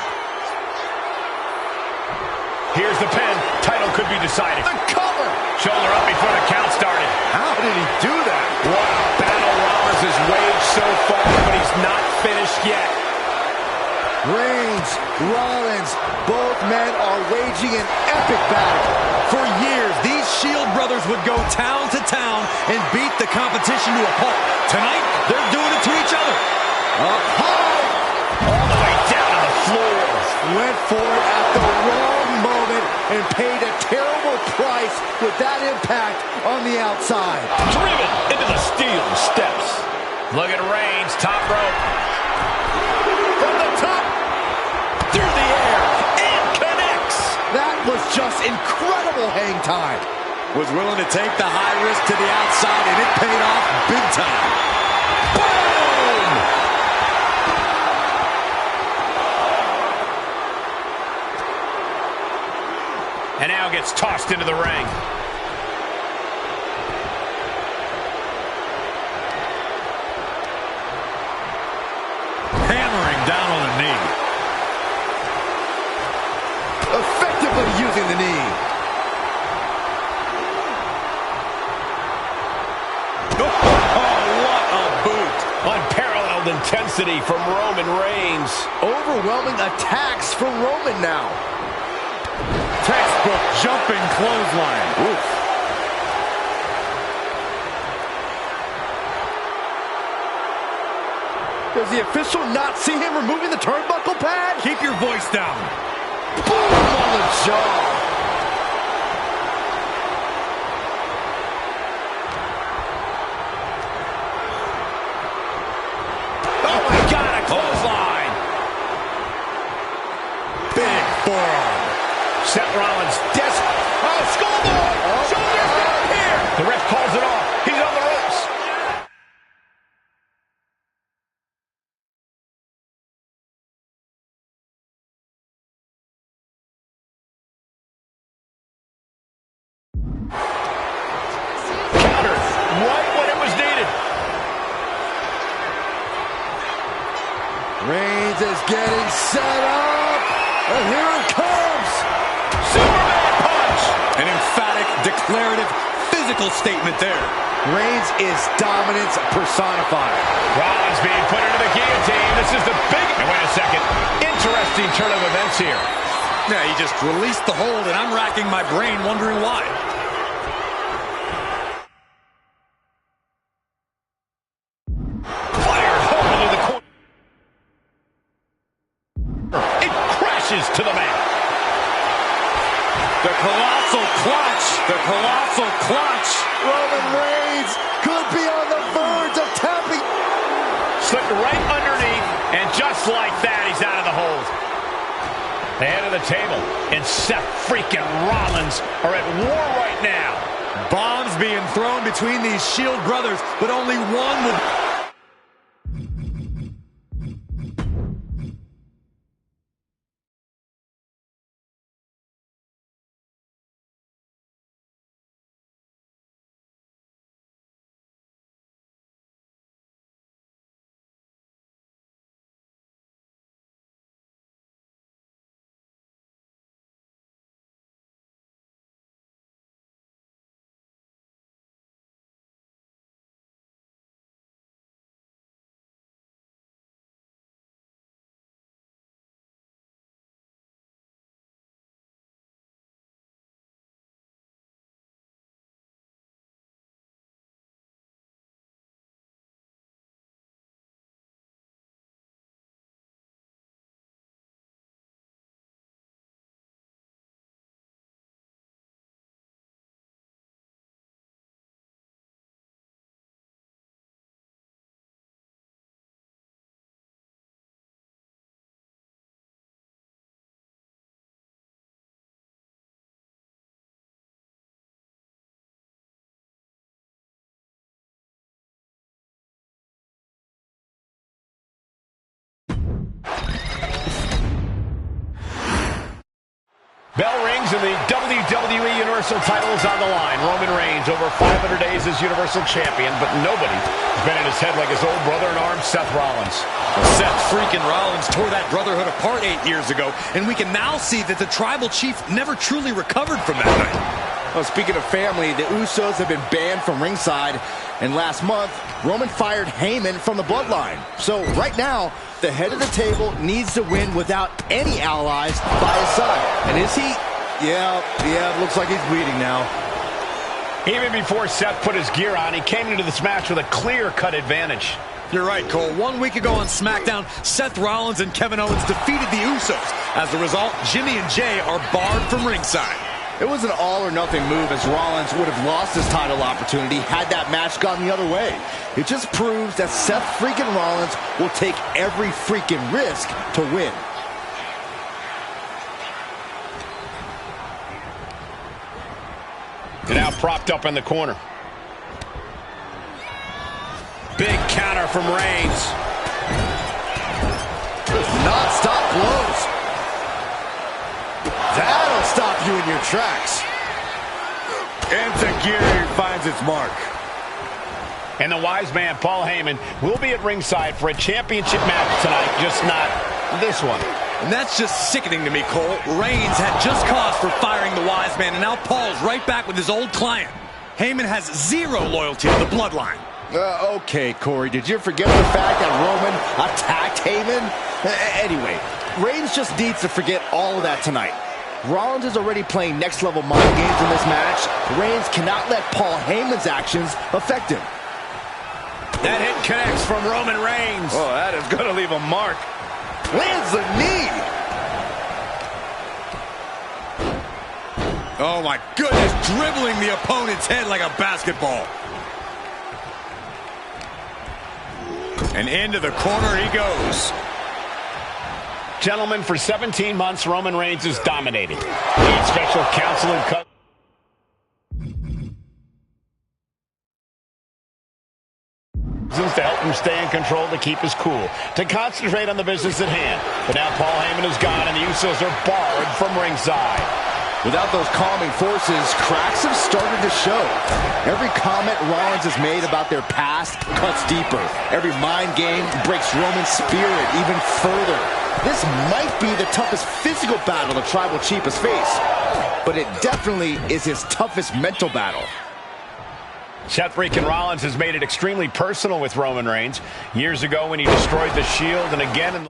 [SPEAKER 2] Here's the pin. Title could be decided.
[SPEAKER 1] The cover.
[SPEAKER 2] Shoulder up before the count started.
[SPEAKER 1] How did he do that?
[SPEAKER 2] Wow, battle Rollins has waged so far, but he's not finished yet.
[SPEAKER 1] Reigns, Rollins, both men are waging an epic battle.
[SPEAKER 3] For years, these Shield brothers would go town to town and beat the competition to a pulp. Tonight, they're doing it to each other.
[SPEAKER 1] Up high.
[SPEAKER 2] All the way down to the floor.
[SPEAKER 1] Went for it at the wrong moment and paid a terrible price with that impact on the outside.
[SPEAKER 2] Driven into the steel steps. Look at Reigns, top rope.
[SPEAKER 1] From the top.
[SPEAKER 2] Through the air. And connects.
[SPEAKER 1] That was just incredible hang time.
[SPEAKER 3] Was willing to take the high risk to the outside, and it paid off big time.
[SPEAKER 2] Boom! And now gets tossed into the ring.
[SPEAKER 3] Hammering down on the knee.
[SPEAKER 1] Effectively using the knee.
[SPEAKER 3] Oh, what a boot.
[SPEAKER 2] Unparalleled intensity from Roman Reigns.
[SPEAKER 1] Overwhelming attacks from Roman now.
[SPEAKER 3] Textbook jumping clothesline.
[SPEAKER 1] Oof. Does the official not see him removing the turnbuckle pad?
[SPEAKER 3] Keep your voice down.
[SPEAKER 1] Boom on the jaw.
[SPEAKER 2] Oh my God, a clothesline.
[SPEAKER 1] Big forearm.
[SPEAKER 2] Seth Rollins Oh, skullboard. Shoulders down here. The ref calls it off. He's on the ropes. Counter right when it was needed.
[SPEAKER 1] Reigns is getting set up. And here it comes.
[SPEAKER 2] Superman punch.
[SPEAKER 3] An emphatic, declarative, physical statement there.
[SPEAKER 1] Reigns is dominance personified.
[SPEAKER 2] Rollins being put into the guillotine. This is the big... Now, wait a second. Interesting turn of events here.
[SPEAKER 3] Yeah, he just released the hold, and I'm racking my brain wondering why.
[SPEAKER 2] Fired home into the corner. It crashes to the mat.
[SPEAKER 3] The colossal clutch. The colossal clutch.
[SPEAKER 1] Roman Reigns could be on the verge of tapping.
[SPEAKER 2] Slipped right underneath, and just like that, he's out of the hold. The head of the table and Seth freaking Rollins are at war right now.
[SPEAKER 3] Bombs being thrown between these Shield brothers, but only one would...
[SPEAKER 2] Bell rings and the WWE Universal title is on the line. Roman Reigns over 500 days as Universal Champion, but nobody has been in his head like his old brother-in-arms, Seth Rollins.
[SPEAKER 3] Well, Seth freaking Rollins tore that brotherhood apart 8 years ago, and we can now see that the Tribal Chief never truly recovered from that night.
[SPEAKER 1] Well, speaking of family, the Usos have been banned from ringside, and last month, Roman fired Heyman from the Bloodline. So right now, the head of the table needs to win without any allies by his side. And is he? Yeah, it looks like he's bleeding now.
[SPEAKER 2] Even before Seth put his gear on, he came into this match with a clear-cut advantage.
[SPEAKER 3] You're right, Cole. 1 week ago on SmackDown, Seth Rollins and Kevin Owens defeated the Usos. As a result, Jimmy and Jay are barred from ringside.
[SPEAKER 1] It was an all-or-nothing move, as Rollins would have lost his title opportunity had that match gone the other way. It just proves that Seth freaking Rollins will take every freaking risk to win.
[SPEAKER 2] Now propped up in the corner. Big counter from Reigns.
[SPEAKER 1] Non-stop blows. That'll stop you in your tracks. Enzuigiri finds its mark.
[SPEAKER 2] And the wise man, Paul Heyman, will be at ringside for a championship match tonight, just not this one.
[SPEAKER 3] And that's just sickening to me, Cole. Reigns had just cause for firing the wise man, and now Paul's right back with his old client. Heyman has zero loyalty to the Bloodline.
[SPEAKER 1] Okay, Corey, did you forget the fact that Roman attacked Heyman? Anyway, Reigns just needs to forget all of that tonight. Rollins is already playing next-level mind games in this match. Reigns cannot let Paul Heyman's actions affect him.
[SPEAKER 2] That hit connects from Roman Reigns.
[SPEAKER 1] Oh, that is going to leave a mark. Lands the knee.
[SPEAKER 3] Oh, my goodness, dribbling the opponent's head like a basketball. And into the corner he goes.
[SPEAKER 2] Gentlemen, for 17 months, Roman Reigns has dominated. He had special counsel and cut. To help him stay in control, to keep his cool, to concentrate on the business at hand. But now Paul Heyman is gone and the Usos are barred from ringside.
[SPEAKER 1] Without those calming forces, cracks have started to show. Every comment Rollins has made about their past cuts deeper. Every mind game breaks Roman's spirit even further. This might be the toughest physical battle the Tribal Chief has faced, but it definitely is his toughest mental battle.
[SPEAKER 2] Seth freaking Rollins has made it extremely personal with Roman Reigns. Years ago when he destroyed the Shield, and again in the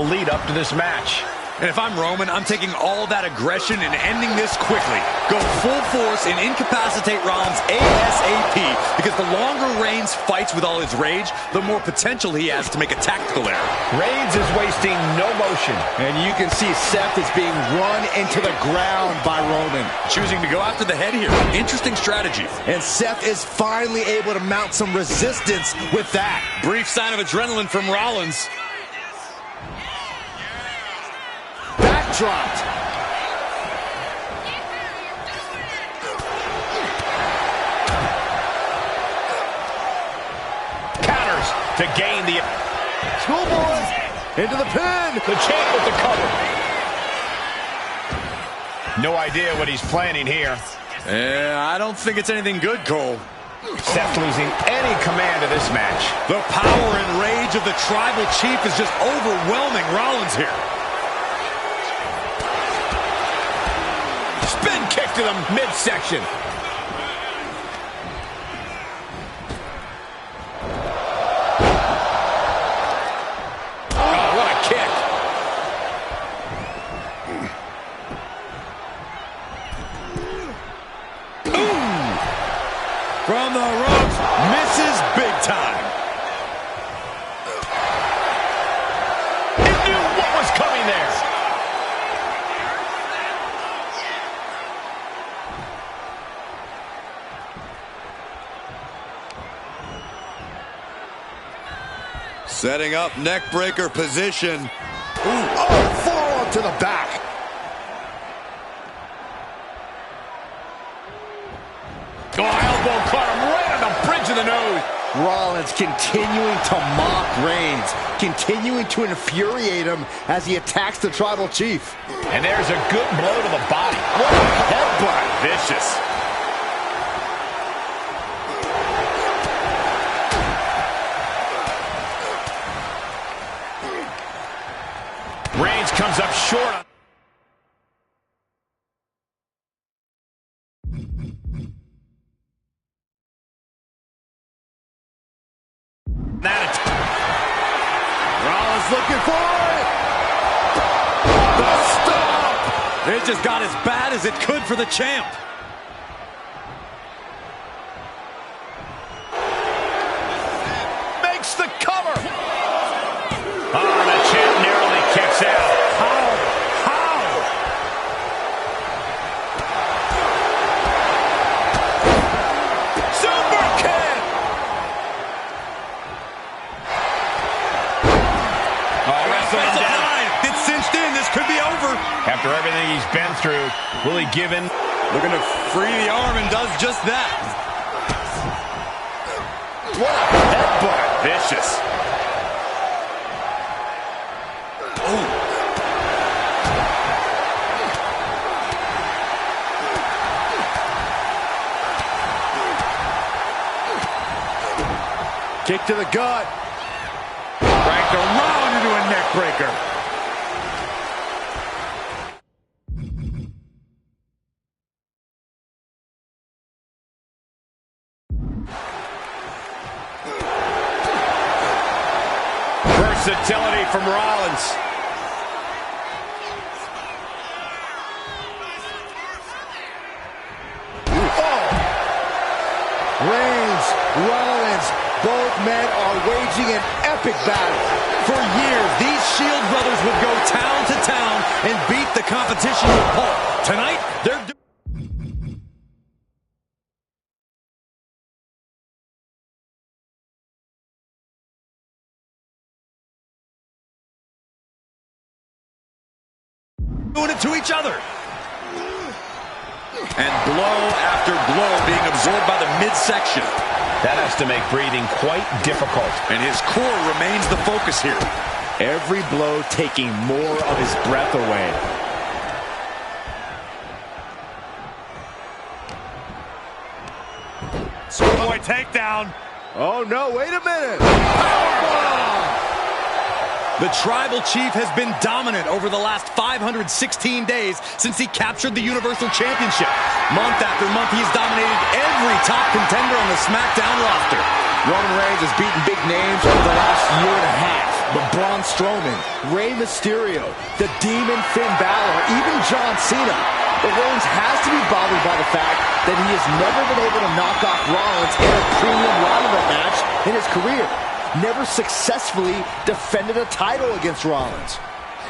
[SPEAKER 2] lead up to this match.
[SPEAKER 3] And if I'm Roman, I'm taking all that aggression and ending this quickly. Go full force and incapacitate Rollins ASAP, because the longer Reigns fights with all his rage, the more potential he has to make a tactical error.
[SPEAKER 2] Reigns is wasting no motion.
[SPEAKER 1] And you can see Seth is being run into the ground by Roman.
[SPEAKER 3] Choosing to go after the head here. Interesting strategy.
[SPEAKER 1] And Seth is finally able to mount some resistance with that.
[SPEAKER 3] Brief sign of adrenaline from Rollins.
[SPEAKER 1] Dropped.
[SPEAKER 2] Counters to gain the
[SPEAKER 1] Schoolboy into the pin.
[SPEAKER 2] The champ with the cover. No idea what he's planning here.
[SPEAKER 3] Yeah, I don't think it's anything good, Cole.
[SPEAKER 2] Seth losing any command of this match.
[SPEAKER 3] The power and rage of the Tribal Chief is just overwhelming Rollins here.
[SPEAKER 2] Spin kick to the midsection. Oh, what a kick.
[SPEAKER 3] Ooh. From the ropes, misses big time.
[SPEAKER 2] He knew what was coming there.
[SPEAKER 3] Setting up neck-breaker position.
[SPEAKER 1] Ooh, oh, forearm to the back.
[SPEAKER 3] the nose.
[SPEAKER 1] Rollins continuing to mock Reigns, continuing to infuriate him as he attacks the Tribal Chief.
[SPEAKER 2] And there's a good blow to the body.
[SPEAKER 1] What a headbutt.
[SPEAKER 3] Vicious.
[SPEAKER 2] Reigns comes up short.
[SPEAKER 1] Rollins looking for it. The stop.
[SPEAKER 3] It just got as bad as it could for the champ.
[SPEAKER 2] Makes the cover. Oh, the champ narrowly kicks out.
[SPEAKER 1] How?
[SPEAKER 2] Super kick. Oh, wrestling him down.
[SPEAKER 3] It's cinched in. This could be over.
[SPEAKER 2] After everything he's been through, will he give in?
[SPEAKER 3] Looking to free the arm and does just that.
[SPEAKER 1] What a headbutt.
[SPEAKER 3] Vicious.
[SPEAKER 1] Kick to the gut. Cranked around into a neck breaker.
[SPEAKER 2] Versatility from Rollins.
[SPEAKER 1] Reigns, Rollins, both men are waging an epic battle.
[SPEAKER 3] For years, these Shield brothers would go town to town and beat the competition to a pulp. Tonight, they're doing it to each other. And blow after blow being absorbed by the midsection.
[SPEAKER 2] That has to make breathing quite difficult.
[SPEAKER 3] And his core remains the focus here.
[SPEAKER 1] Every blow taking more of his breath away.
[SPEAKER 3] Schoolboy takedown.
[SPEAKER 1] Oh no, wait a minute.
[SPEAKER 3] The Tribal Chief has been dominant over the last 516 days since he captured the Universal Championship. Month after month, he's dominated every top contender on the SmackDown roster.
[SPEAKER 1] Roman Reigns has beaten big names over the last year and a half. But Braun Strowman, Rey Mysterio, the Demon Finn Balor, even John Cena. But Reigns has to be bothered by the fact that he has never been able to knock off Rollins in a premium rivalry match in his career. Never successfully defended a title against Rollins.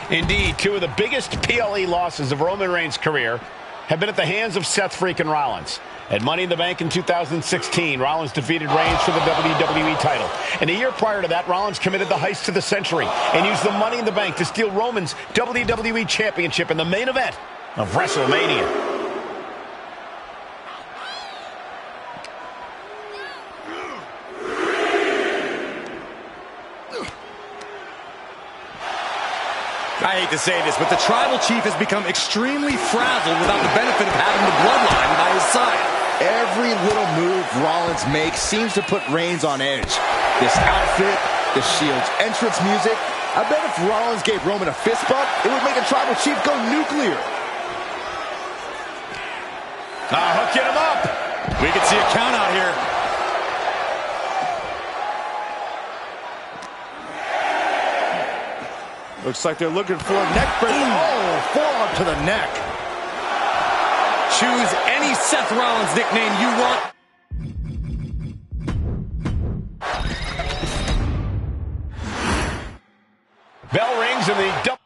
[SPEAKER 2] Indeed, two of the biggest PLE losses of Roman Reigns' career have been at the hands of Seth freaking Rollins. At Money in the Bank in 2016, Rollins defeated Reigns for the WWE title. And a year prior to that, Rollins committed the heist of the century and used the Money in the Bank to steal Roman's WWE Championship in the main event of WrestleMania.
[SPEAKER 3] I hate to say this, but the Tribal Chief has become extremely frazzled without the benefit of having the bloodline by his side.
[SPEAKER 1] Every little move Rollins makes seems to put Reigns on edge. This outfit, the Shield's entrance music. I bet if Rollins gave Roman a fist bump, it would make a Tribal Chief go nuclear.
[SPEAKER 2] Hooking him up.
[SPEAKER 3] We can see a count out here.
[SPEAKER 1] Looks like they're looking for a neck breaker. Oh, forearm to the neck.
[SPEAKER 3] Choose any Seth Rollins nickname you want.
[SPEAKER 2] Bell rings in the double.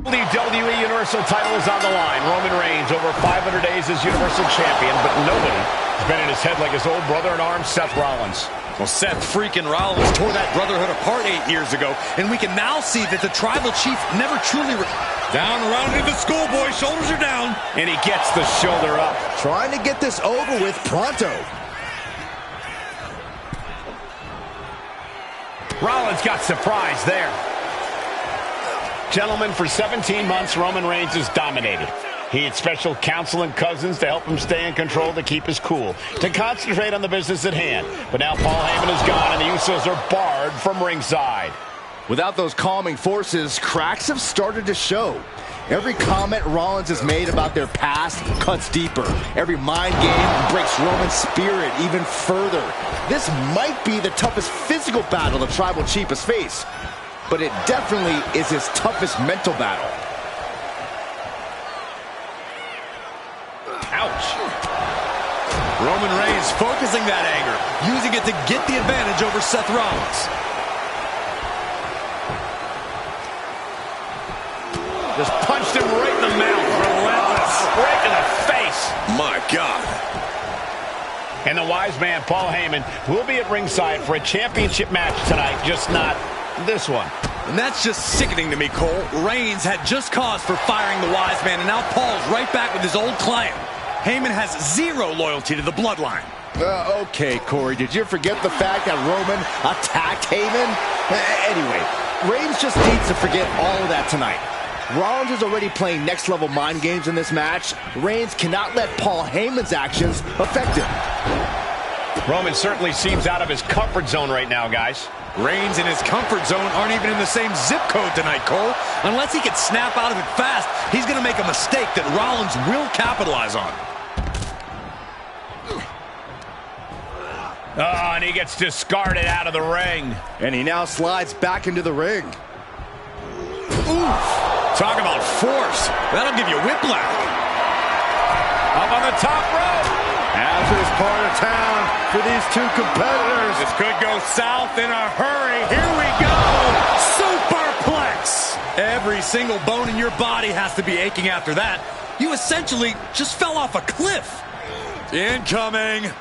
[SPEAKER 2] WWE Universal title is on the line. Roman Reigns over 500 days as Universal Champion, but nobody has been in his head like his old brother-in-arms, Seth Rollins.
[SPEAKER 3] Well, Seth freaking Rollins tore that brotherhood apart 8 years ago, and we can now see that the Tribal Chief never truly... Down, around into the schoolboy, shoulders are down.
[SPEAKER 2] And he gets the shoulder up.
[SPEAKER 1] Trying to get this over with pronto.
[SPEAKER 2] Rollins got surprised there. Gentlemen, for 17 months, Roman Reigns has dominated. He had special counsel and cousins to help him stay in control, to keep his cool, to concentrate on the business at hand. But now Paul Heyman is gone, and the Usos are barred from ringside.
[SPEAKER 1] Without those calming forces, cracks have started to show. Every comment Rollins has made about their past cuts deeper. Every mind game breaks Roman's spirit even further. This might be the toughest physical battle the Tribal Chief has faced, but it definitely is his toughest mental battle.
[SPEAKER 3] Ouch. Roman Reigns focusing that anger, using it to get the advantage over Seth Rollins.
[SPEAKER 2] Just punched him right in the mouth. Relentless. Right in the face.
[SPEAKER 3] My God.
[SPEAKER 2] And the wise man, Paul Heyman, will be at ringside for a championship match tonight, just not this one.
[SPEAKER 3] And that's just sickening to me, Cole. Reigns had just cause for firing the wise man, and now Paul's right back with his old client. Heyman has zero loyalty to the bloodline.
[SPEAKER 1] Okay, Corey, did you forget the fact that Roman attacked Heyman? Anyway, Reigns just needs to forget all of that tonight. Rollins is already playing next-level mind games in this match. Reigns cannot let Paul Heyman's actions affect him.
[SPEAKER 2] Roman certainly seems out of his comfort zone right now, guys.
[SPEAKER 3] Reigns and his comfort zone aren't even in the same zip code tonight, Cole. Unless he can snap out of it fast, he's going to make a mistake that Rollins will capitalize on.
[SPEAKER 2] Oh, and he gets discarded out of the ring.
[SPEAKER 1] And he now slides back into the ring.
[SPEAKER 3] Oof. Talk about force. That'll give you whiplash.
[SPEAKER 2] Up on the top rope.
[SPEAKER 1] Hazardous part of town for these two competitors.
[SPEAKER 3] This could go south in a hurry. Here we go. Superplex. Every single bone in your body has to be aching after that. You essentially just fell off a cliff. Incoming.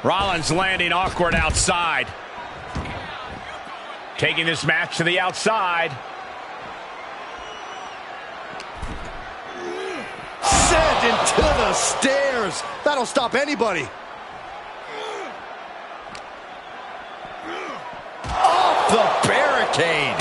[SPEAKER 2] Rollins landing awkward outside. Taking this match to the outside.
[SPEAKER 1] Sent into the stairs. That'll stop anybody. Off the barricade.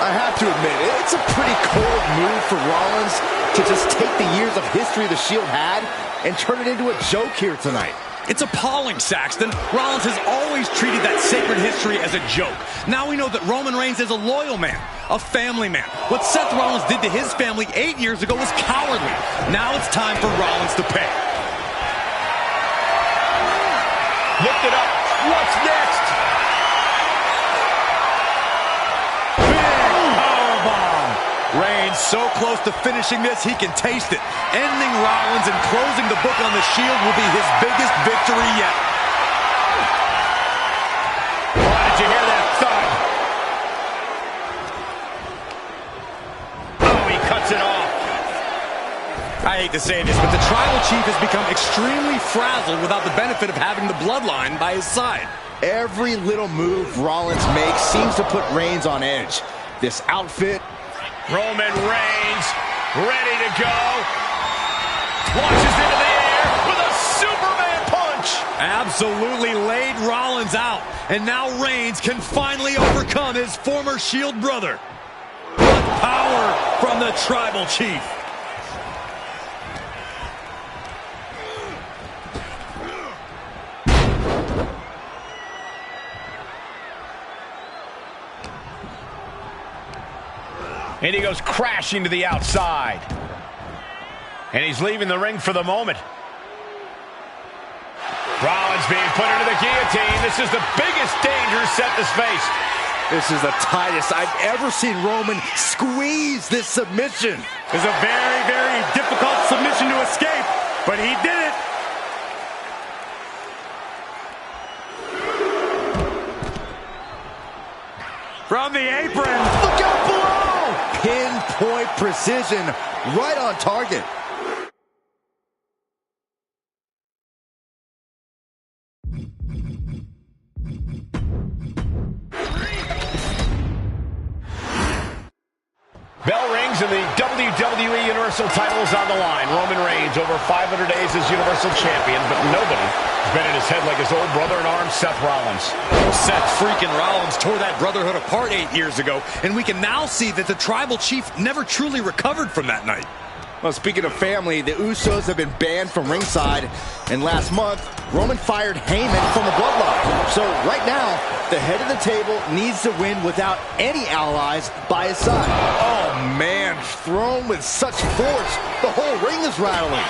[SPEAKER 1] I have to admit, it's a pretty cold move for Rollins to just take the years of history the Shield had and turn it into a joke here tonight.
[SPEAKER 3] It's appalling, Saxton. Rollins has always treated that sacred history as a joke. Now we know that Roman Reigns is a loyal man, a family man. What Seth Rollins did to his family 8 years ago was cowardly. Now it's time for Rollins to pay.
[SPEAKER 2] Lift it up. What's next?
[SPEAKER 3] Reigns so close to finishing this, he can taste it. Ending Rollins and closing the book on the Shield will be his biggest victory yet.
[SPEAKER 2] Oh, did you hear that thud? Oh, he cuts it off.
[SPEAKER 3] I hate to say this, but the Tribal Chief has become extremely frazzled without the benefit of having the bloodline by his side.
[SPEAKER 1] Every little move Rollins makes seems to put Reigns on edge. This outfit...
[SPEAKER 2] Roman Reigns ready to go. Launches into the air with a Superman punch.
[SPEAKER 3] Absolutely laid Rollins out. And now Reigns can finally overcome his former Shield brother. What power from the Tribal Chief.
[SPEAKER 2] And he goes crashing to the outside. And he's leaving the ring for the moment. Rollins being put into the guillotine. This is the biggest danger Seth has faced.
[SPEAKER 1] This is the tightest I've ever seen Roman squeeze this submission.
[SPEAKER 3] It's a very, very difficult submission to escape, but he did it. from the apron.
[SPEAKER 1] Look out below! Pinpoint precision, right on target.
[SPEAKER 2] Bell rings and the WWE Universal title is on the line. Roman Reigns over 500 days as Universal Champion, but nobody has been in his head like his old brother-in-arms, Seth Rollins.
[SPEAKER 3] Seth freaking Rollins tore that brotherhood apart 8 years ago, and we can now see that the Tribal Chief never truly recovered from that night.
[SPEAKER 1] Well, speaking of family, the Usos have been banned from ringside, and last month, Roman fired Heyman from the bloodline. So right now, the head of the table needs to win without any allies by his side. Oh man, thrown with such force, the whole ring is rattling.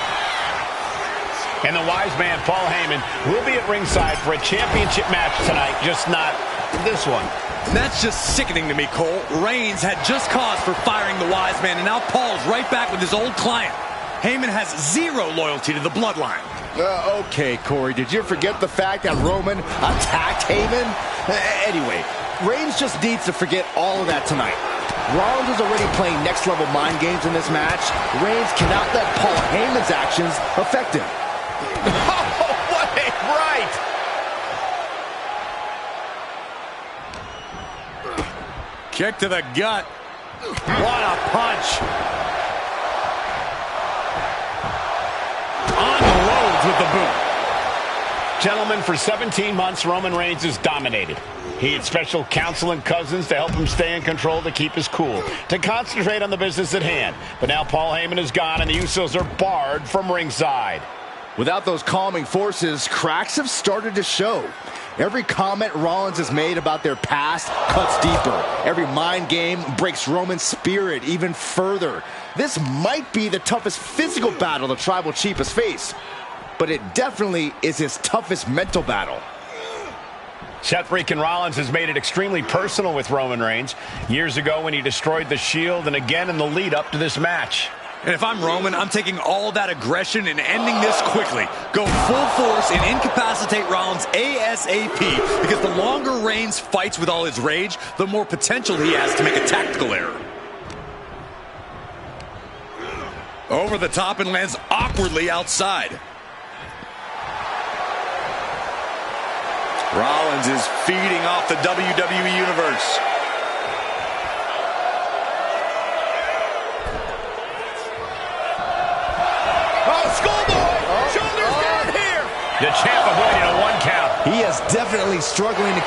[SPEAKER 2] And the wise man, Paul Heyman, will be at ringside for a championship match tonight, just not this one.
[SPEAKER 3] That's just sickening to me, Cole. Reigns had just cause for firing the wise man, and now Paul's right back with his old client. Heyman has zero loyalty to the bloodline.
[SPEAKER 1] Okay, Corey, did you forget the fact that Roman attacked Heyman? Anyway, Reigns just needs to forget all of that tonight. Rollins is already playing next-level mind games in this match. Reigns cannot let Paul Heyman's actions affect him.
[SPEAKER 2] Oh, what a right!
[SPEAKER 3] Kick to the gut. What a punch. Unloads with the boot.
[SPEAKER 2] Gentlemen, for 17 months, Roman Reigns has dominated. He had special counsel and cousins to help him stay in control, to keep his cool, to concentrate on the business at hand. But now Paul Heyman is gone, and the Usos are barred from ringside.
[SPEAKER 1] Without those calming forces, cracks have started to show. Every comment Rollins has made about their past cuts deeper. Every mind game breaks Roman's spirit even further. This might be the toughest physical battle the Tribal Chief has faced, but it definitely is his toughest mental battle.
[SPEAKER 2] Seth freaking Rollins has made it extremely personal with Roman Reigns. Years ago when he destroyed the Shield, and again in the lead up to this match.
[SPEAKER 3] And if I'm Roman, I'm taking all that aggression and ending this quickly. Go full force and incapacitate Rollins ASAP, because the longer Reigns fights with all his rage, the more potential he has to make a tactical error. Over the top and lands awkwardly outside. Rollins is feeding off the WWE Universe.
[SPEAKER 2] The champ avoided a 1 count.
[SPEAKER 1] He is definitely struggling to...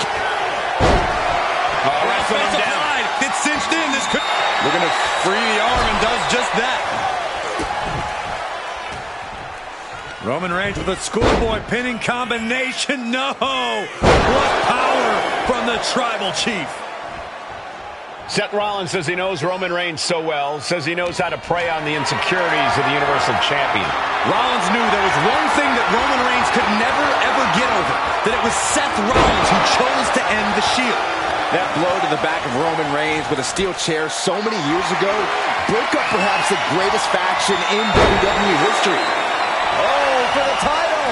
[SPEAKER 2] Wrestling him down.
[SPEAKER 3] It's cinched in. This could... Looking to free the arm and does just that. Roman Reigns with a schoolboy pinning combination. No! What power from the Tribal Chief.
[SPEAKER 2] Seth Rollins says he knows Roman Reigns so well, says he knows how to prey on the insecurities of the Universal Champion.
[SPEAKER 3] Rollins knew there was one thing that Roman Reigns could never, ever get over, that it was Seth Rollins who chose to end the Shield.
[SPEAKER 1] That blow to the back of Roman Reigns with a steel chair so many years ago broke up perhaps the greatest faction in WWE history. Oh, for the title!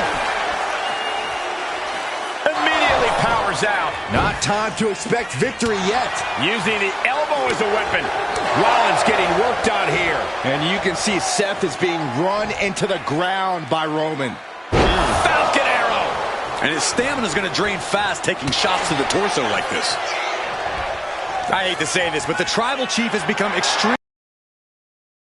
[SPEAKER 2] Immediately powers out.
[SPEAKER 1] Not time to expect victory yet.
[SPEAKER 2] Using the elbow as a weapon. Rollins getting worked on here.
[SPEAKER 1] And you can see Seth is being run into the ground by Roman.
[SPEAKER 2] Falcon arrow.
[SPEAKER 3] And his stamina is going to drain fast, taking shots to the torso like this. I hate to say this, but the Tribal Chief has become extremely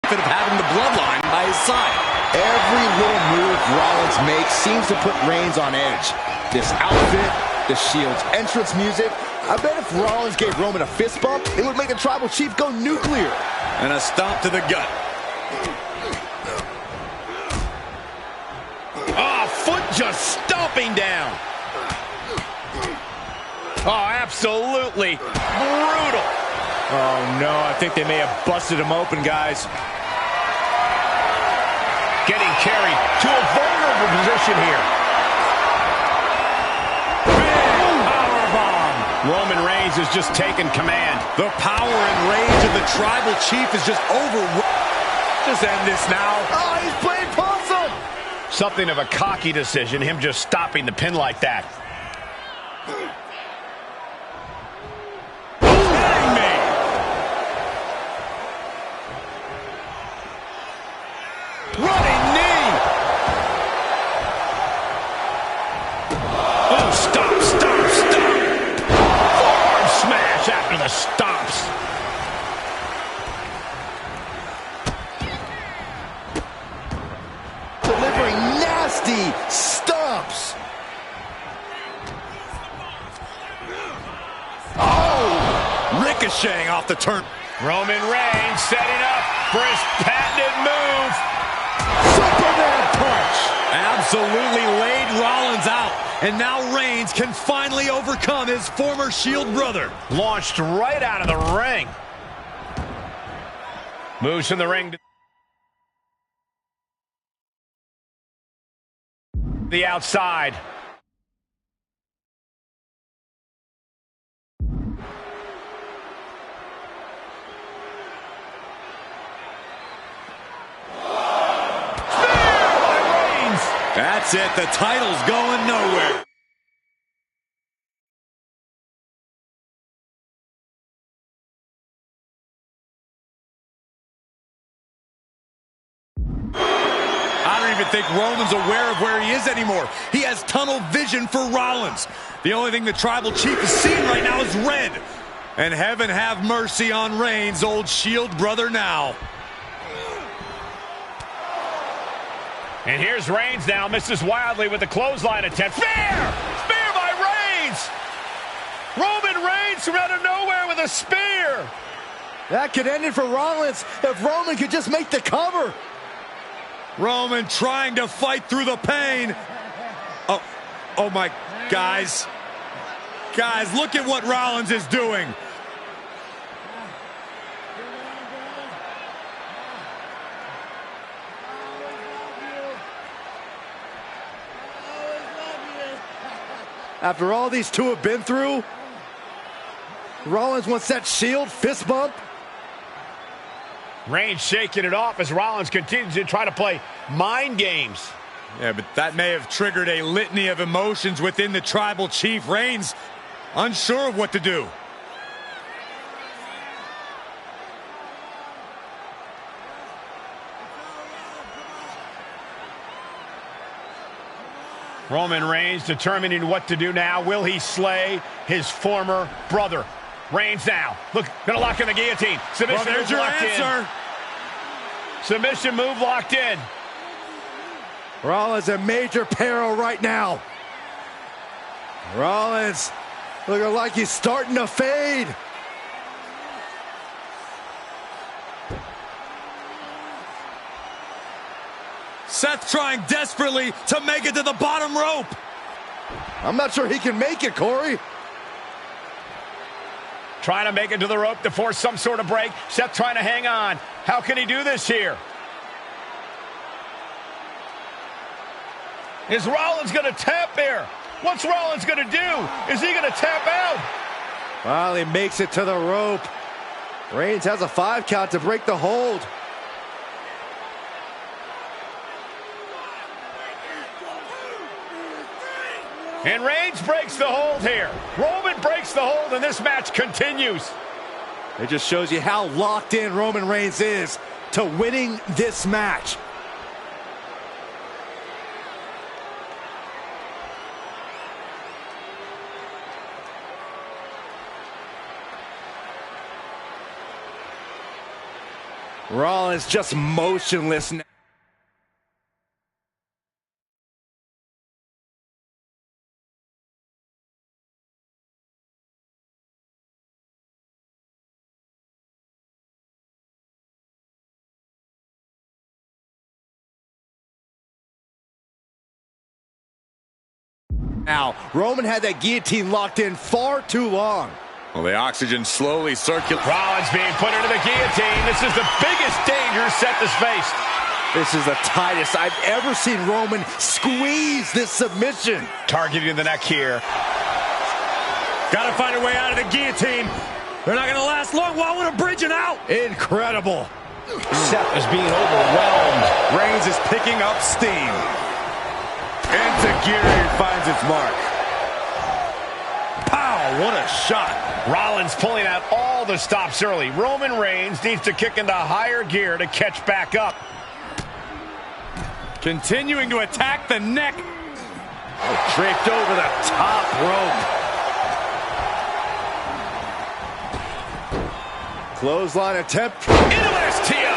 [SPEAKER 3] confident of having the bloodline by his side.
[SPEAKER 1] Every little move Rollins makes seems to put Reigns on edge. This outfit, the Shield's entrance music. I bet if Rollins gave Roman a fist bump, it would make the Tribal Chief go nuclear.
[SPEAKER 3] And a stomp to the gut.
[SPEAKER 2] Oh, foot just stomping down. Oh, absolutely brutal.
[SPEAKER 1] Oh, no, I think they may have busted him open, guys.
[SPEAKER 2] Getting carried to a vulnerable position here. Roman Reigns has just taken command.
[SPEAKER 3] The power and rage of the Tribal Chief is just over. Just end this now.
[SPEAKER 1] Oh, he's playing possum.
[SPEAKER 2] Something of a cocky decision, him just stopping the pin like that. stomps.
[SPEAKER 1] Delivering nasty stomps.
[SPEAKER 3] Oh! Ricocheting off the turn.
[SPEAKER 2] Roman Reigns setting up for his patented move.
[SPEAKER 1] Superman punch.
[SPEAKER 3] Absolutely laid Rollins out. And now Reigns can finally overcome his former Shield brother.
[SPEAKER 2] Launched right out of the ring. Moves from the ring to the outside.
[SPEAKER 3] That's it. The title's going nowhere. I don't even think Roman's aware of where he is anymore. He has tunnel vision for Rollins. The only thing the Tribal Chief is seeing right now is red. And heaven have mercy on Reigns, old Shield brother now.
[SPEAKER 2] And here's Reigns now, misses wildly with the clothesline attempt. Spear! Spear by Reigns! Roman Reigns from out of nowhere with a spear!
[SPEAKER 1] That could end it for Rollins if Roman could just make the cover.
[SPEAKER 3] Roman trying to fight through the pain. Oh my, guys. Guys, look at what Rollins is doing.
[SPEAKER 1] After all these two have been through, Rollins wants that Shield fist bump.
[SPEAKER 2] Reigns shaking it off as Rollins continues to try to play mind games.
[SPEAKER 3] Yeah, but that may have triggered a litany of emotions within the Tribal Chief. Reigns unsure of what to do.
[SPEAKER 2] Roman Reigns determining what to do now. Will he slay his former brother? Reigns now. Look, gonna lock in the guillotine. Submission
[SPEAKER 3] Well, there's
[SPEAKER 2] move
[SPEAKER 3] your
[SPEAKER 2] locked
[SPEAKER 3] answer.
[SPEAKER 2] in. Submission move locked in.
[SPEAKER 1] Rollins in major peril right now. Rollins looking like he's starting to fade.
[SPEAKER 3] Seth trying desperately to make it to the bottom rope.
[SPEAKER 1] I'm not sure he can make it, Corey.
[SPEAKER 2] Trying to make it to the rope to force some sort of break. Seth trying to hang on. How can he do this here? Is Rollins going to tap here? What's Rollins going to do? Is he going to tap out?
[SPEAKER 1] Finally makes it to the rope. Reigns has a 5 count to break the hold.
[SPEAKER 2] And Reigns breaks the hold here. Roman breaks the hold, and this match continues.
[SPEAKER 1] It just shows you how locked in Roman Reigns is to winning this match. Rollins just motionless now. Now, Roman had that guillotine locked in far too long.
[SPEAKER 3] Well, the oxygen slowly circulates.
[SPEAKER 2] Rollins being put into the guillotine. This is the biggest danger Seth has faced.
[SPEAKER 1] This is the tightest I've ever seen Roman squeeze this submission.
[SPEAKER 2] Targeting the neck here.
[SPEAKER 3] Got to find a way out of the guillotine. They're not going to last long. While we're bridging out.
[SPEAKER 1] Incredible.
[SPEAKER 2] Seth is being overwhelmed.
[SPEAKER 3] Reigns is picking up steam. Into gear finds its mark. Pow, what a shot.
[SPEAKER 2] Rollins pulling out all the stops early. Roman Reigns needs to kick into higher gear to catch back up.
[SPEAKER 3] Continuing to attack the neck.
[SPEAKER 1] Draped over the top rope. Clothesline attempt.
[SPEAKER 2] Into an STO.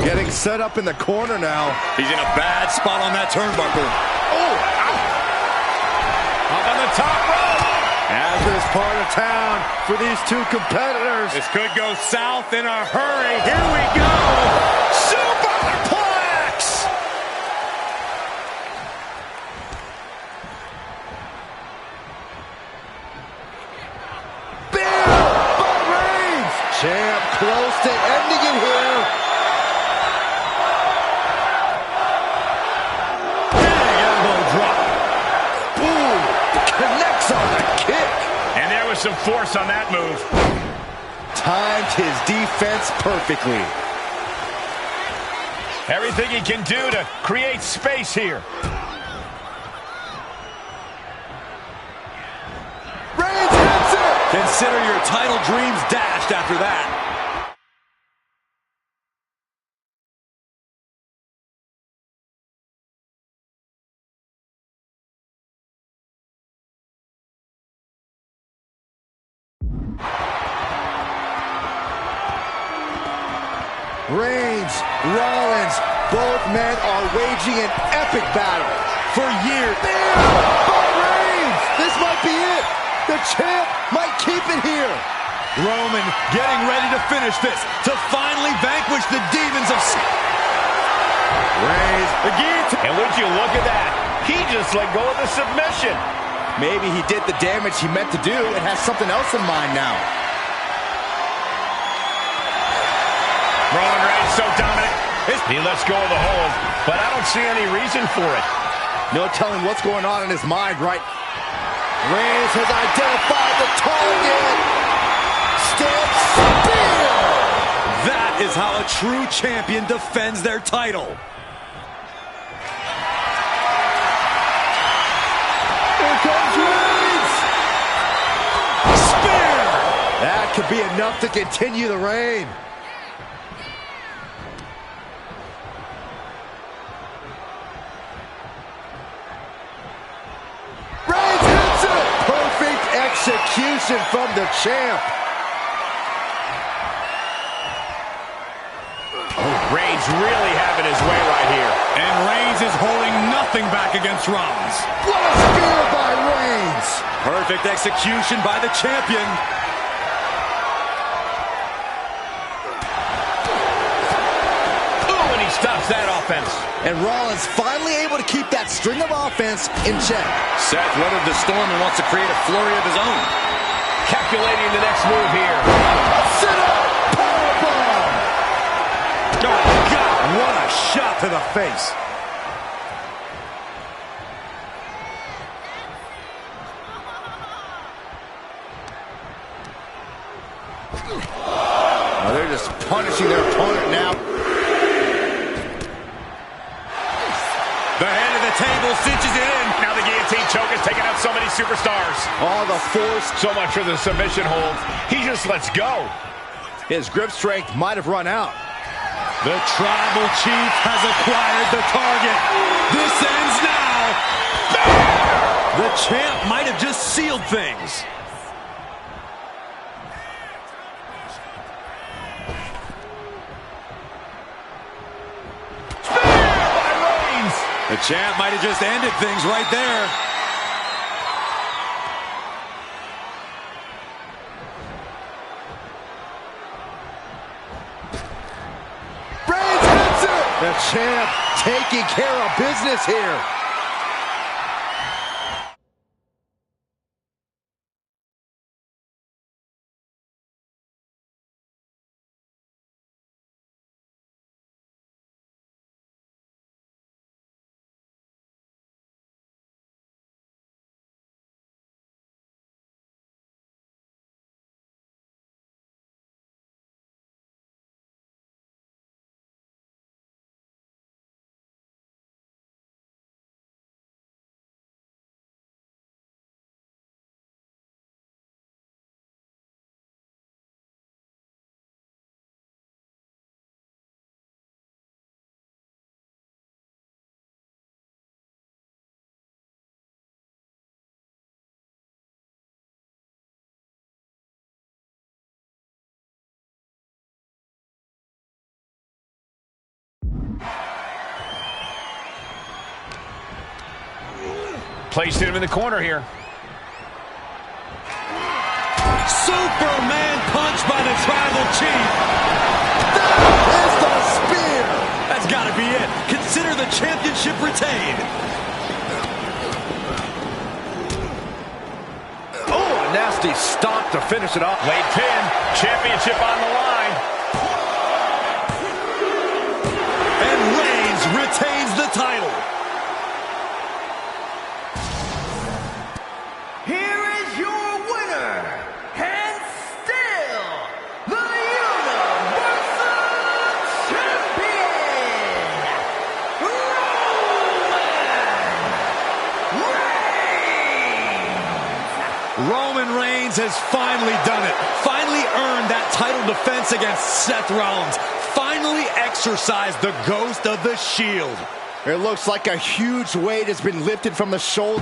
[SPEAKER 1] Getting set up in the corner now.
[SPEAKER 3] He's in a bad spot on that turnbuckle.
[SPEAKER 2] Oh, ow. Up on the top rope.
[SPEAKER 1] Hazardous part of town for these two competitors.
[SPEAKER 3] This could go south in a hurry. Here we go.
[SPEAKER 2] Superplex.
[SPEAKER 1] Bam! By Reigns! Champ close to ending it here.
[SPEAKER 3] Big elbow drop.
[SPEAKER 1] Boom! Connects on the kick.
[SPEAKER 2] And there was some force on that move.
[SPEAKER 1] Timed his defense perfectly.
[SPEAKER 2] Everything he can do to create space here.
[SPEAKER 1] Reigns hits it!
[SPEAKER 3] Consider your title dreams dashed after that.
[SPEAKER 1] Reigns, Rollins, both men are waging an epic battle.
[SPEAKER 3] For years.
[SPEAKER 1] Bam! By Reigns! This might be it. The champ might keep it here.
[SPEAKER 3] Roman getting ready to finish this, to finally vanquish the demons of...
[SPEAKER 1] Reigns again.
[SPEAKER 2] And would you look at that? He just let go of the submission.
[SPEAKER 1] Maybe he did the damage he meant to do and has something else in mind now.
[SPEAKER 2] Roman Reigns so dominant. He lets go of the hold, but I don't see any reason for it.
[SPEAKER 1] No telling what's going on in his mind, right? Reigns has identified the target. Step spear.
[SPEAKER 3] That is how a true champion defends their title.
[SPEAKER 1] Here comes Reigns. Spear. That could be enough to continue the reign. Execution from the champ.
[SPEAKER 2] Oh, Reigns really having his way right here.
[SPEAKER 3] And Reigns is holding nothing back against Rollins.
[SPEAKER 1] What a spear by Reigns.
[SPEAKER 3] Perfect execution by the champion.
[SPEAKER 2] Ooh, and he stops that offense.
[SPEAKER 1] And Rollins finally able to keep that string of offense in check.
[SPEAKER 3] Seth weathered the storm and wants to create a flurry of his own.
[SPEAKER 2] Calculating the next move here.
[SPEAKER 1] Sit up, powerbomb.
[SPEAKER 3] Oh, God, what a shot to the face.
[SPEAKER 1] Oh, they're just punishing their opponent now.
[SPEAKER 3] The head of the table cinches it in.
[SPEAKER 2] Now the guillotine choke has taken out so many superstars.
[SPEAKER 1] All the force.
[SPEAKER 2] So much for the submission hold. He just lets go.
[SPEAKER 1] His grip strength might have run out.
[SPEAKER 3] The tribal chief has acquired the target. This ends now. Bam! The champ might have just sealed things. The champ might have just ended things right there.
[SPEAKER 1] Reigns hits it! The champ taking care of business here.
[SPEAKER 2] Placing him in the corner here.
[SPEAKER 3] Superman punch by the Tribal Chief.
[SPEAKER 1] There's the spear.
[SPEAKER 3] That's got to be it. Consider the championship retained.
[SPEAKER 1] Oh, a nasty stop to finish it off.
[SPEAKER 2] Late pin. Championship on the line.
[SPEAKER 3] And Reigns retains the title.
[SPEAKER 4] Here is your winner, and still the Universal Champion,
[SPEAKER 3] Roman Reigns has finally done it. Finally earned that title defense against Seth Rollins. Finally exorcised the ghost of the Shield.
[SPEAKER 1] It looks like a huge weight has been lifted from the shoulder.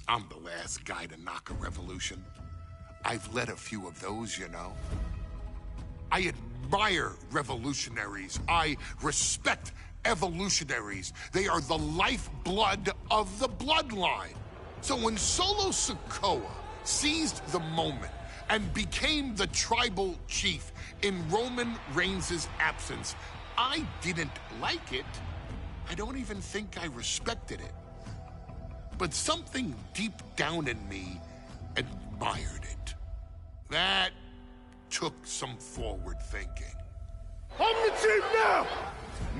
[SPEAKER 5] I'm the last guy to knock a revolution. I've led a few of those, you know. I admire revolutionaries. I respect evolutionaries. They are the lifeblood of the bloodline. So when Solo Sikoa seized the moment and became the tribal chief in Roman Reigns' absence, I didn't like it. I don't even think I respected it. But something deep down in me admired it. That took some forward thinking.
[SPEAKER 6] I'm the chief now!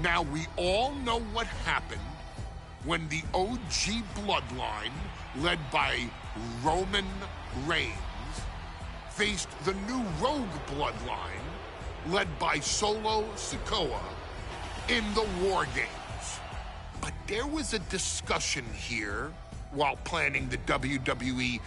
[SPEAKER 5] Now we all know what happened when the OG bloodline, led by Roman Reigns, faced the new rogue bloodline, led by Solo Sikoa, in the War Games. But there was a discussion here while planning the WWE